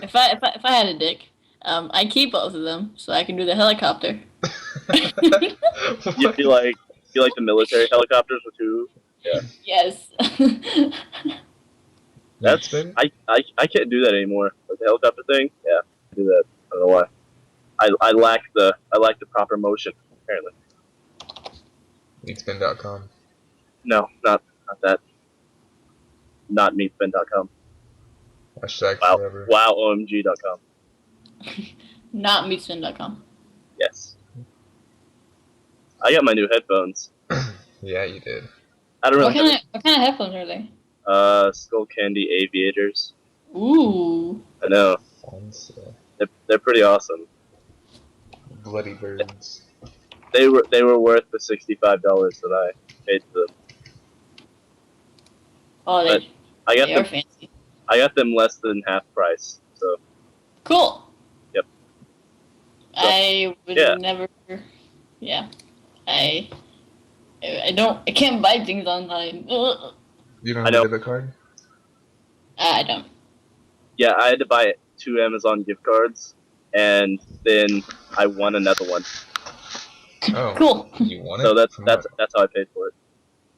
If I had a dick, I keep both of them so I can do the helicopter. You feel like the military helicopters with two? Yeah. Yes. That's I can't do that anymore. Like the helicopter thing, yeah, I do that. I don't know why. I lack the proper motion apparently. Meatspin.com. No, not that. Not meatspin.com. Hashtag Wow, forever. WowOMG.com. Not meatspin.com. Yes. I got my new headphones. Yeah, you did. I don't really. What kind of headphones are they? Skull Candy Aviators. Ooh. I know. They're pretty awesome. Bloody birds. They were worth the $65 that I paid for them. Oh, they are fancy. I got them less than half price. So. Cool. Yep. So, I would never. Yeah. I can't buy things online. Ugh. You don't have a debit card? I don't. Yeah, I had to buy 2 Amazon gift cards, and then I won another one. Oh, cool. You won it? So that's how I paid for it.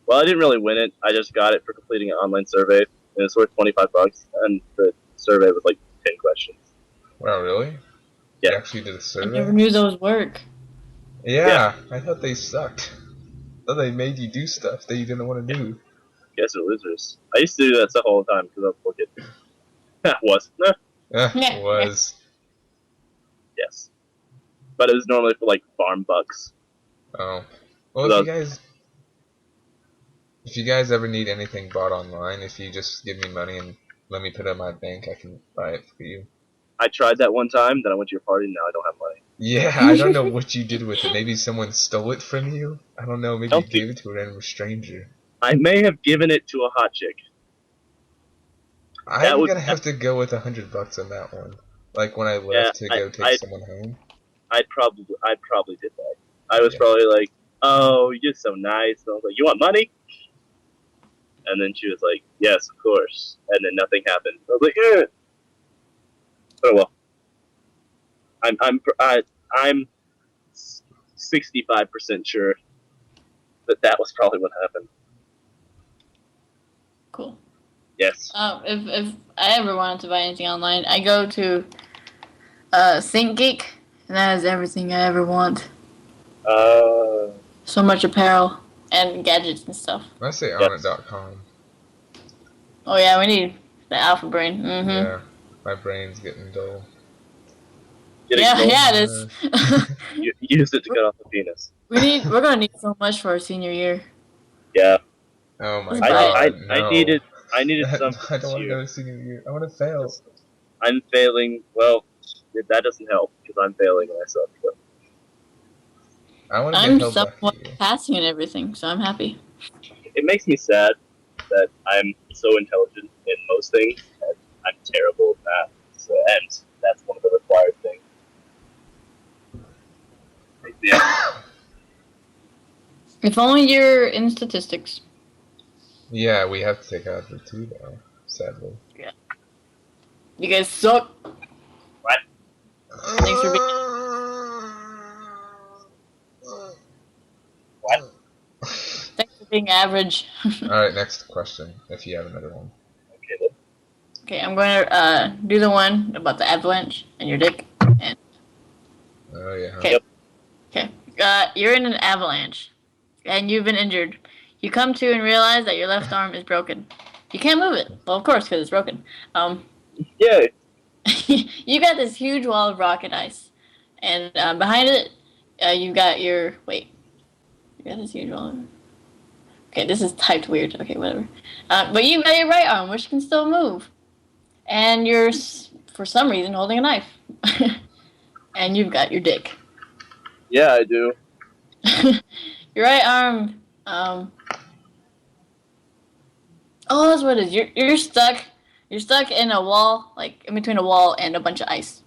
Well, I didn't really win it. I just got it for completing an online survey, and it's worth $25. And the survey was like 10 questions. Wow, really? Yeah. You actually did a survey? I never knew those work. Yeah, I thought they sucked. I thought they made you do stuff that you didn't want to do. Guess they're losers. I used to do that stuff all the time because I was a little kid. Was. Was. Yes. But it was normally for like farm bucks. Oh. Well, if you guys ever need anything bought online, if you just give me money and let me put it in my bank, I can buy it for you. I tried that one time, then I went to your party, and now I don't have money. Yeah, I don't know what you did with it. Maybe someone stole it from you? I don't know, maybe you gave it to a random stranger. I may have given it to a hot chick. I'm gonna have to go with $100 on that one. Like when I left to go take someone home. I probably did that. I was probably like, "Oh, you're so nice." And I was like, "You want money?" And then she was like, "Yes, of course." And then nothing happened. I was like, "Eh." Oh well. I'm 65% sure that was probably what happened. Cool. Yes. If I ever wanted to buy anything online, I go to ThinkGeek, and that is everything I ever want. Uh, So much apparel and gadgets and stuff. I say Yes. Onnit.com. Oh yeah, we need the alpha brain. Yeah, my brain's getting dull. getting Yeah, gold. yeah, it is. Use it to cut off the penis. We're gonna need so much for our senior year. Yeah. Oh my Let's I, buy I, god, I no. needed some I don't this want to year. go to senior year. I want to fail. I'm failing. Well, that doesn't help because I'm failing and I suck. But I want to get I'm held back somewhat here. passing and everything, so I'm happy. it makes me sad that I'm so intelligent in most things and I'm terrible at math. So, and that's one of the required things. Yeah. If only you're in statistics. Yeah, we have to take algebra 2 though, sadly. You guys suck. What? Thanks for being. What? Thanks for being average. Alright, next question, if you have another one. Okay, then. Okay, I'm going to do the one about the avalanche and your dick. And Oh yeah. okay, Yep. okay. You're in an avalanche, and you've been injured. You come to and realize that your left arm is broken. You can't move it. Well, of course, because it's broken. Yay. You got this huge wall of rock and ice, and behind it, you've got your wait. You got this huge wall. Okay, this is typed weird. Okay, whatever. But you've got your right arm, which can still move, and you're for some reason holding a knife, and you've got your dick. Yeah, I do. Your right arm. Oh, that's what it is. You're stuck. You're stuck in a wall, like in between a wall and a bunch of ice.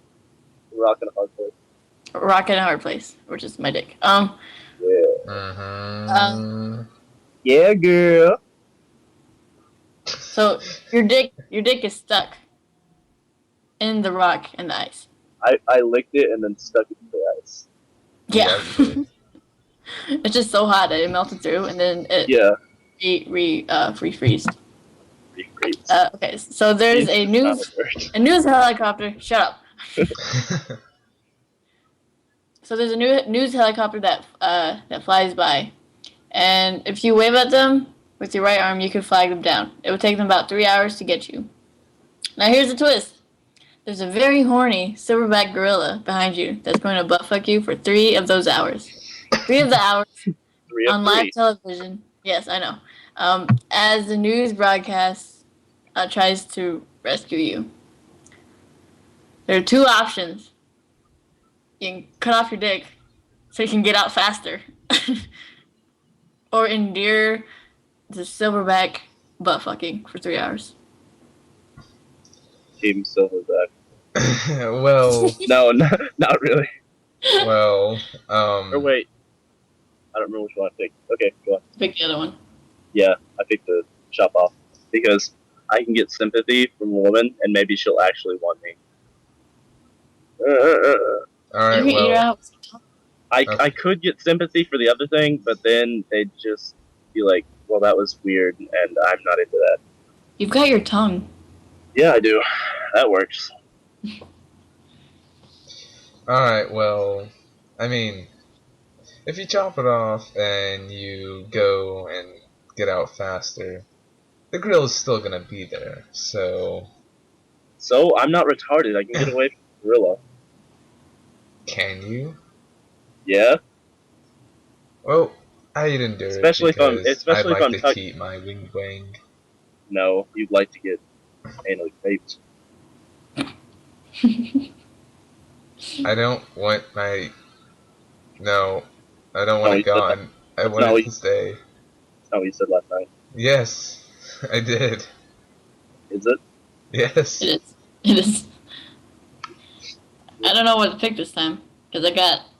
Rocking a hard place. Rock in a hard place, which is my dick. Yeah. Yeah, girl. So your dick is stuck in the rock and the ice. I licked it and then stuck it in the ice. Yeah. you did. It's just so hot that it melted through, and then it Yeah. refreezed. Great. Okay, so there's a news helicopter. Shut up. So there's a news helicopter that flies by, and if you wave at them with your right arm, you can flag them down. It would take them about 3 hours to get you. Now here's the twist. There's a very horny silverback gorilla behind you that's going to butt fuck you for 3 of those hours. 3 of the hours on live television. Yes, I know. As the news broadcast tries to rescue you. There are 2 options. You can cut off your dick so you can get out faster. Or endure the silverback butt fucking for 3 hours. Team Silverback. Well, No, not really. well, Or wait. I don't remember which one I picked. Okay, go on. Pick the other one. Yeah, I picked the chop off because I can get sympathy from a woman and maybe she'll actually want me. alright, You can eat her well, out. I could get sympathy for the other thing, but then they'd just be like, well, that was weird and I'm not into that. You've got your tongue. Yeah, I do. That works. alright, well, I mean, if you chop it off and you go and get out faster, the grill is still gonna be there, so So I'm not retarded. I can get away from the gorilla. can you? Yeah. Well, I'd endure Especially it if I'm- because especially I'd if I'm like to tuck- keep my wing wang. No, you'd like to get anally raped. I don't want my... No, I don't want No, it you said gone. I That's want not it what to stay. That's not what you said last night. Yes, I did. Is it? Yes. It is. It is. I don't know what to pick this time because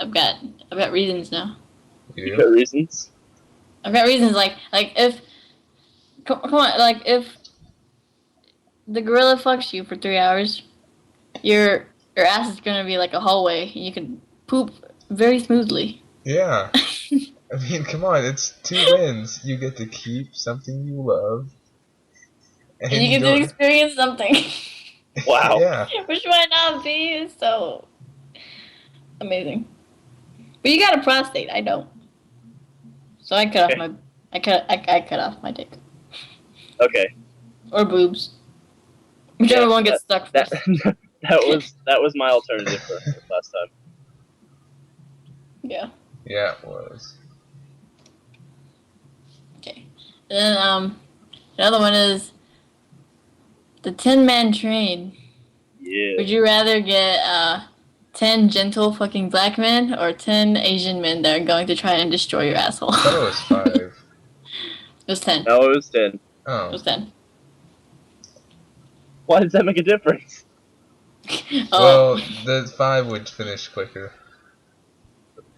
I've got reasons now. You You? got reasons? I've got reasons like if come on, like if the gorilla fucks you for 3 hours, your ass is gonna be like a hallway and you can poop very smoothly. Yeah. I mean, come on, it's 2 wins. You get to keep something you love. And you get to don't... experience something Wow. Yeah. which might not be so amazing. But you got a prostate. I don't. So I cut off my. I cut off my dick Okay. or boobs, whichever one gets stuck That first. that was my alternative for last time. Yeah. Yeah, it was. Okay. And then another one is the 10-man train. Yeah. Would you rather get 10 gentle fucking black men or 10 Asian men that are going to try and destroy your asshole? I thought it was 5. It was 10. No, it was 10. It Oh. was 10. Why does that make a difference? Oh. Well, the 5 would finish quicker.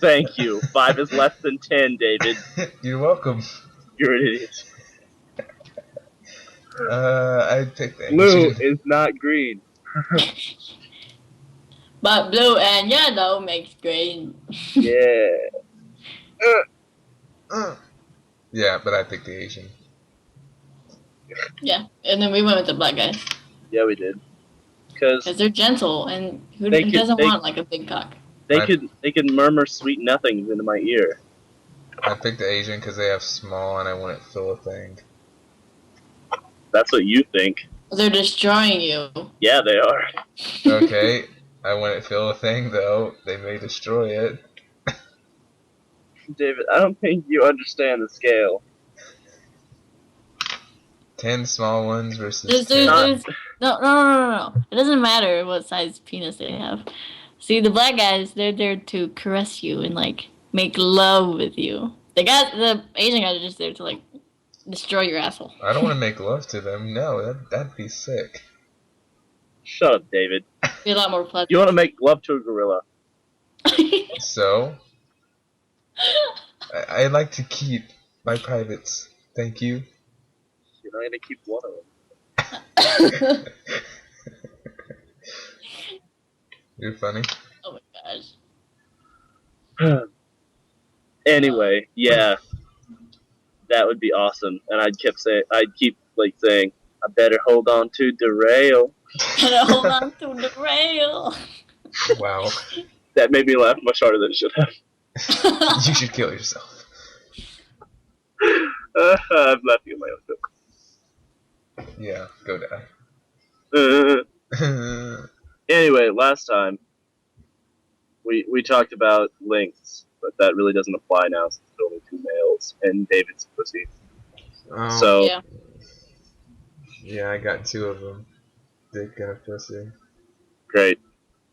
Thank you. 5 is less than 10, David. You're welcome. You're an idiot. I'd pick the Blue Asian. is not green. But blue and yellow makes green. Yeah. Yeah, but I picked the Asian. Yeah, and then we went with the black guys. Yeah, we did. Because Because they're gentle, and who They doesn't could- want like a big cock? they could murmur sweet nothings into my ear. I picked the Asian because they have small and I want to fill a thing. That's what you think. They're destroying you. Yeah, they are. Okay, I want to fill a thing though. They may destroy it. David, I don't think you understand the scale. 10 small ones versus There's, 10. there's, no. It doesn't matter what size penis they have. See, the black guys, they're there to caress you and like make love with you. The Asian guys are just there to like destroy your asshole. I don't want to make love to them. No, that'd be sick. Shut up, David. Be a lot more pleasant. You want to make love to a gorilla? So, I like to keep my privates. Thank you. You're not gonna keep one of them. You're funny. Oh my gosh. Anyway, yeah, that would be awesome. And I'd keep saying, I better hold on to the rail. Gotta hold on to the rail. Wow. That made me laugh much harder than it should have. You should kill yourself. I'm laughing at my own joke. Yeah, go die. Anyway, last time we talked about lengths, but that really doesn't apply now since there's only 2 males and David's a pussy. Oh, So Yeah. yeah, I got 2 of them. Dick and a pussy. great.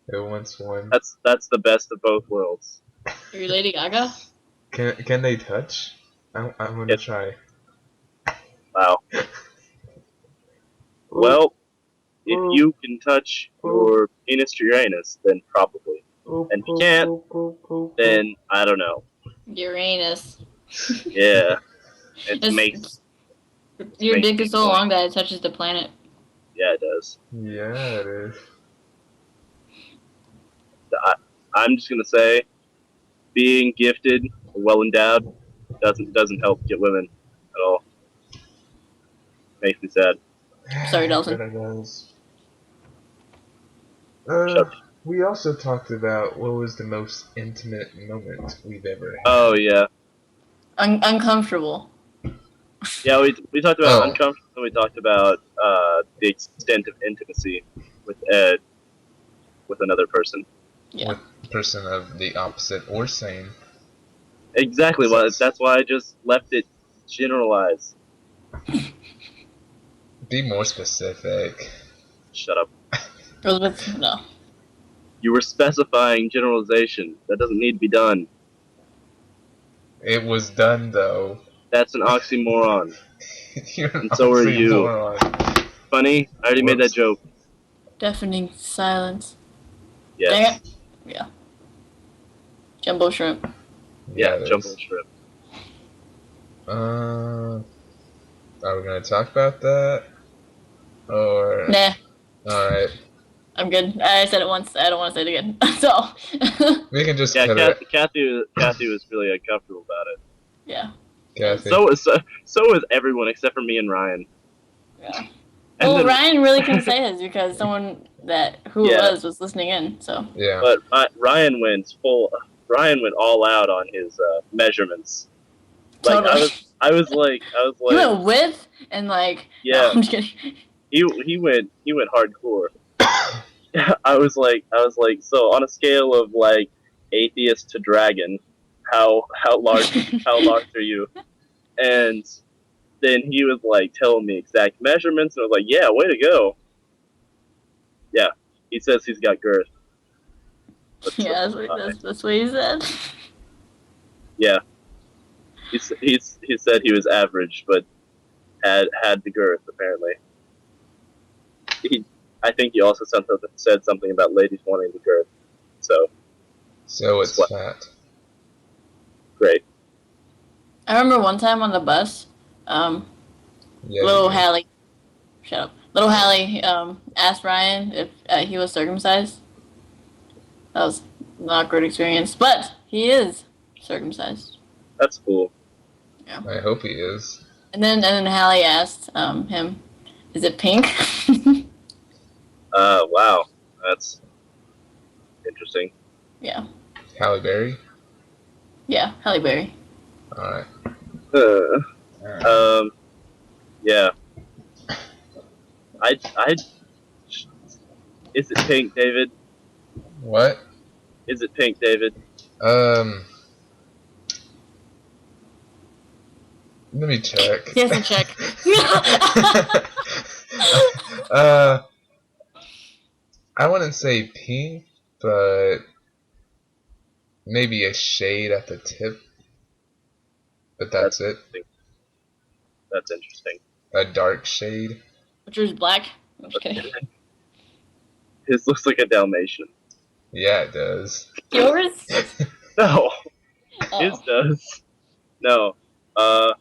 Who wants one? That's the best of both worlds. Are you Lady Gaga? Can they touch? I'm gonna Yes. try. Wow. Well, if you can touch your penis to your anus, then probably. And if you can't, then I don't know. Uranus. Yeah. It It's- makes Your makes dick me is so go. long that it touches the planet. yeah, it does. Yeah, it is. I'm just gonna say, being gifted, well endowed, doesn't help get women at all. Makes me sad. Sorry, Dalton. But it does. Shut- We also talked about what was the most intimate moment we've ever had. Oh yeah, Uncomfortable. yeah. We talked about Oh. uncomfortable. We talked about the extent of intimacy with Ed, with another person. Yeah. With a person of the opposite or same. Exactly. That's why I just left it generalized. Be more specific. Shut up. Elizabeth, no. You were specifying generalization. That doesn't need to be done. It was done though. That's an oxymoron. You're an And so are you. oxymoron. Funny? I already made that Whoops. joke. Deafening silence. Yes. Dang it. Yeah. Jumbo shrimp. Yeah, it jumbo is. shrimp. Are we gonna talk about that? Or Nah, alright. I'm good. I said it once. I don't want to say it again. So. We can just Yeah, cut it. Kathy was really uncomfortable about it. Yeah. Kathy. So was everyone except for me and Ryan. Yeah. And Well, then, Ryan really can say his because someone who it yeah, was listening in. So Yeah. but Ryan went full. Ryan went all out on his measurements. Like totally, I was he like, went width and like. No, yeah. I'm just kidding. He went hardcore. I was like, so on a scale of like atheist to dragon, how large are you? And then he was like telling me exact measurements, and I was like, yeah, way to go. Yeah, he says he's got girth. Yeah, that's what he said. Yeah, he said he was average, but had the girth apparently. He, I think he also said something about ladies wanting the girth. So So it's what? fat. Great. I remember one time on the bus, um, Yeah, you little do. Hallie, shut up. Little Hallie asked Ryan if he was circumcised. That was not a great experience, but he is circumcised. That's cool. Yeah. I hope he is. And then Hallie asked him, "Is it pink?" Wow, that's interesting. Yeah. Halle Berry? Yeah, Halle Berry. Alright. Uh, um, yeah. I. Is it pink, David? What? Is it pink, David? Um, let me check. He has to check. uh, I wouldn't say pink, but maybe a shade at the tip. But that's That's it. interesting. That's interesting. A dark shade. Which is black. I'm just kidding. His looks like a Dalmatian. Yeah, it does. Yours? No, his Oh. does. No. Uh,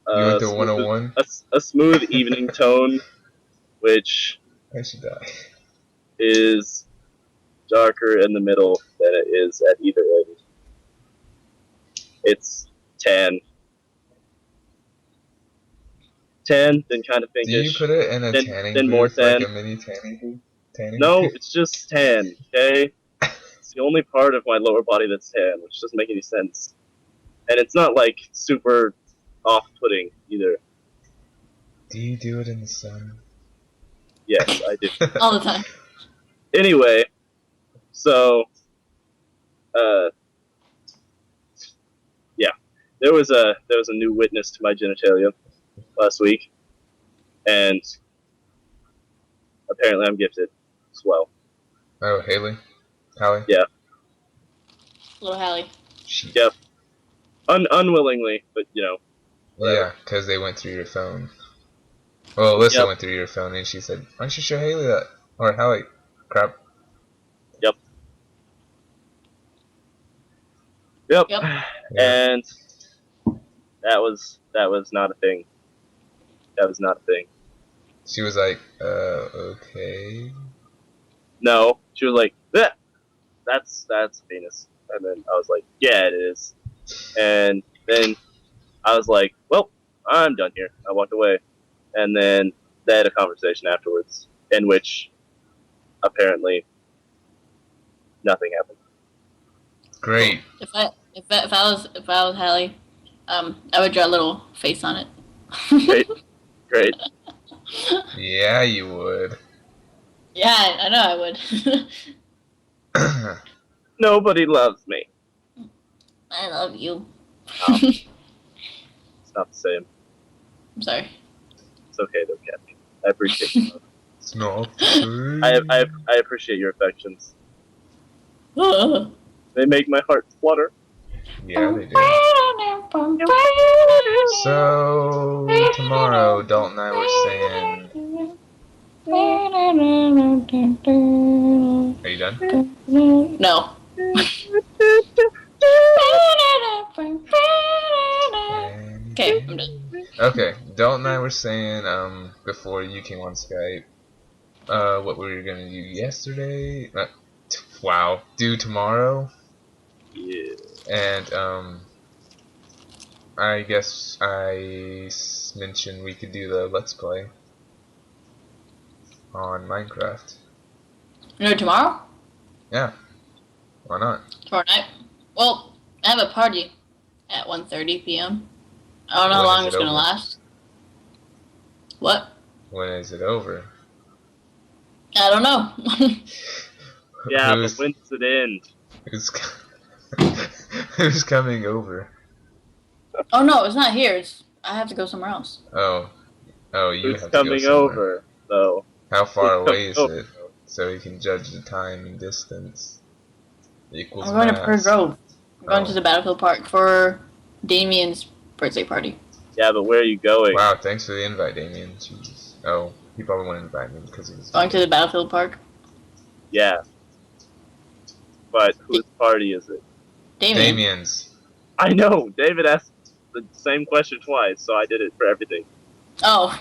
You went to smooth, 101? a smooth evening tone, which I should die. is darker in the middle than it is at either end. It's tan. Tan, then kind of Do you pinkish, put it in a then tanning more booth, like tan. a mini tanning booth? Tanning No, booth? it's just tan. Okay, it's the only part of my lower body that's tan, which doesn't make any sense. And it's not like super off-putting either. Do you do it in the sun? Yes, I do. All the time. Anyway, so uh, yeah, there was a new witness to my genitalia last week, and apparently I'm gifted as well. Oh, Haley? Hallie? Yeah. Little Hallie. She. Yep. Unwillingly, but whatever. Yeah, because they went through your phone. Well, Alyssa Yep. went through your phone and she said, why don't you show Haley that? Or Hallie. Crap. Yep. Yep. Yeah. And that was not a thing. That was not a thing. She was like, okay. No, she was like, "Bleh, that's penis," and then I was like, "Yeah, it is." And then I was like, "Well, I'm done here." I walked away, and then they had a conversation afterwards, in which apparently nothing happened. Great. If I was Hallie, I would draw a little face on it. Great. Yeah, you would. Yeah, I know I would. Nobody loves me. I love you. Oh, it's not the same. I'm sorry. It's okay though, Kathy. I appreciate you. It's not. I appreciate your affections. They make my heart flutter. Yeah, they do. So, tomorrow, Dalton and I were saying... Are you done? No. Okay, I'm done. Okay, Dalton and I were saying, before you came on Skype, what we were gonna do yesterday, do tomorrow, Yeah. and, I guess I mentioned we could do the Let's Play. on Minecraft. You know, tomorrow? Yeah, why not? Tomorrow night? Well, I have a party at 1:30 p.m. I don't know how When long is it it's gonna over? last. What? When is it over? I don't know. Yeah, but Who's when does it end? who's who's coming over? Oh no, it's not here. I have to go somewhere else. Oh, you Who's have to go coming somewhere. over, though? How Who's far away coming is over, it? though? So we can judge the time and distance. Equals I'm going to Prairie mass. Grove. I'm going to Oh. the Battlefield Park for Damien's birthday party. Yeah, but where are you going? Wow, thanks for the invite, Damien. Jeez. Oh, he probably wouldn't invite me because he was Going to the Battlefield Park. Yeah. But whose party is it? Damien. Damien's. I know! David asked the same question twice, so I did it for everything. Oh.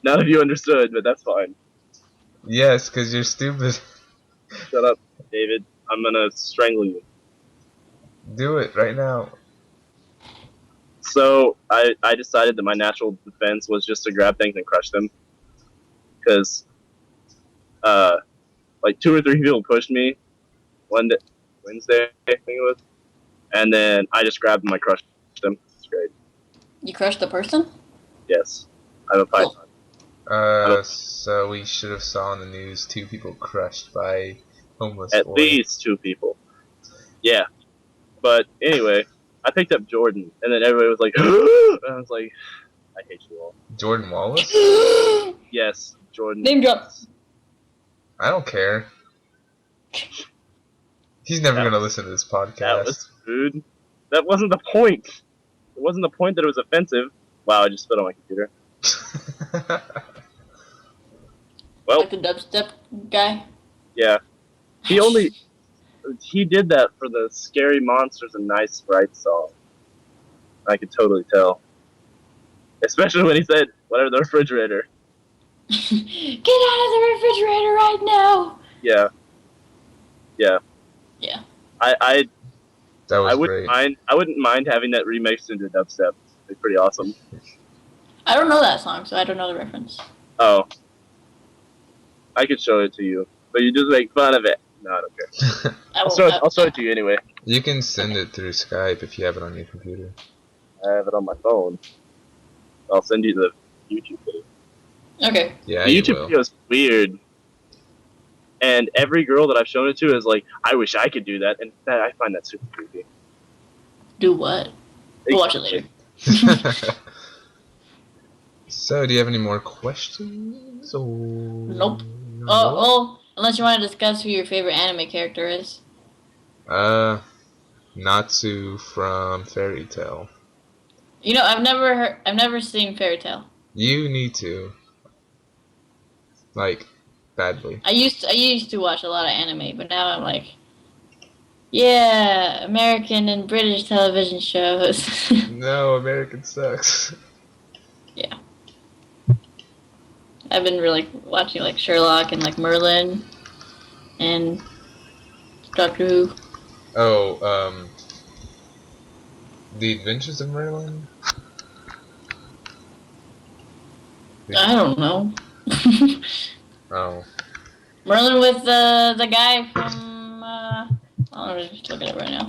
None of you understood, but that's fine. Yes, because you're stupid. Shut up, David. I'm gonna strangle you. Do it right now. So, I decided that my natural defense was just to grab things and crush them. Because, like 2 or 3 people pushed me Wednesday, I think it was. And then I just grabbed them, I crushed them. It's great. You crushed the person? Yes. I have a python. Cool. So we should have saw on the news 2 people crushed by homeless At boy. least 2 people. Yeah. But anyway, I picked up Jordan, and then everybody was like, and I was like, I hate you all. Jordan Wallace? Yes, Jordan. Name drop. I don't care. He's never That gonna listen to this podcast. That was rude. That wasn't the point. It wasn't the point that it was offensive. Wow, I just spit on my computer. Well, Like the dubstep guy? yeah. He did that for the Scary Monsters and Nice Sprites song. I could totally tell. Especially when he said, whatever, the refrigerator. Get out of the refrigerator right now! Yeah. Yeah. Yeah. I That was wouldn't great. I wouldn't mind having that remixed into dubstep. It'd be pretty awesome. I don't know that song, so I don't know the reference. Oh. I could show it to you. But you just make fun of it. No, I don't care. I'll show it to you anyway. You can send it through Skype if you have it on your computer. I have it on my phone. I'll send you the YouTube video. Okay. Yeah, The you YouTube will. video is weird. And every girl that I've shown it to is like, I wish I could do that. And I find that super creepy. Do what? We'll watch it later. So, do you have any more questions? Or... Nope. Oh, unless you want to discuss who your favorite anime character is. Natsu from Fairy Tail. You know, I've never seen Fairy Tail. You need to. Like, badly. I used to watch a lot of anime, but now I'm like, yeah, American and British television shows. No, American sucks. Yeah. I've been really watching like Sherlock and like Merlin and Doctor Who. Oh, The Adventures of Merlin? I don't know. Oh. Merlin with the guy from I'm just looking at it right now.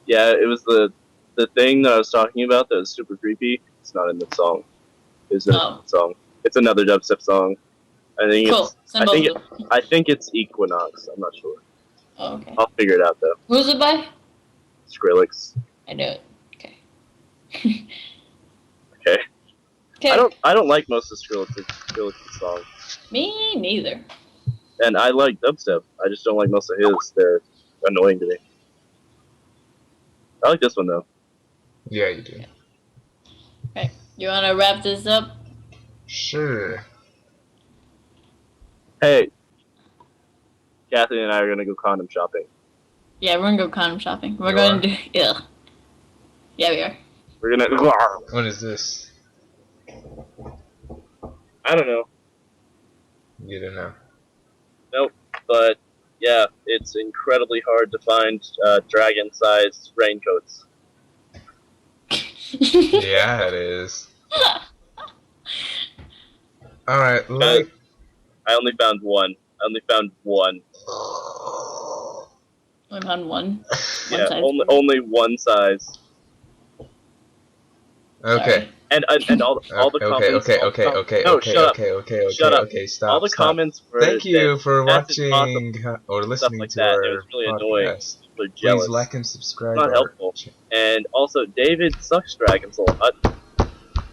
Yeah, it was the thing that I was talking about that was super creepy. It's not in the song. It's in the song. It's another dubstep song. I think Cool. I think it's Equinox. I'm not sure. Oh, okay. I'll figure it out though. Who's it by? Skrillex. I knew it. Okay. Okay. Okay. I don't like most of Skrillex's songs. Me neither. And I like dubstep. I just don't like most of his. They're annoying to me. I like this one though. Yeah, you do. Okay. You want to wrap this up? Sure. Hey, Kathy and I are gonna go condom shopping. Yeah, we're gonna go condom shopping. We're You going are? to do. Yeah. Yeah, we are. We're gonna. What is this? I don't know. You don't know. Nope. But yeah, it's incredibly hard to find dragon-sized raincoats. Yeah, it is. Alright, like, I only found one. Only found one. Yeah, size. only one size. Okay. And all the comments. No, shut up. Shut up. Okay, All stop, the stop. comments were Thank you that for that's impossible, watching or stuff listening like to that. It was our really annoying. podcast. People are Please jealous. like and It's subscribe not our helpful. And also, David sucks Dragon Soul.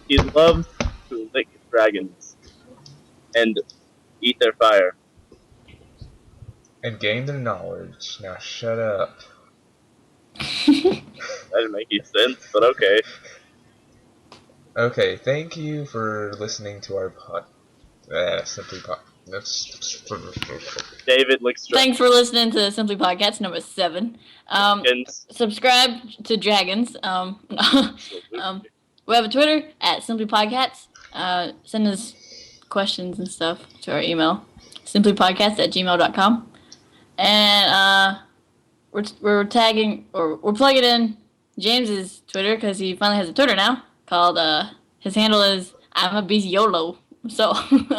He loves to lick dragons and eat their fire. and gain their knowledge. Now shut up. That didn't make any sense, but okay. Okay, thank you for listening to our Simply Pod. David licks Thanks for listening to Simply Podcast number 7. dragons. Subscribe to Dragons. We have a Twitter at Simply Podcasts. Send us questions and stuff to our email, simplypodcast@gmail.com. And we're tagging, or we're plugging in James's Twitter because he finally has a Twitter now called his handle is I'm a busy YOLO. So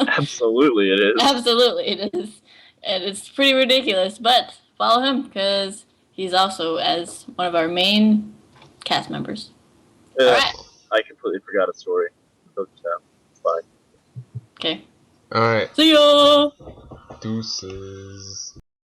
Absolutely, it is. Absolutely, it is, and it's pretty ridiculous. But follow him because he's also as one of our main cast members. All right. I completely forgot a story. It's fine. Okay. Alright. See ya. Deuces.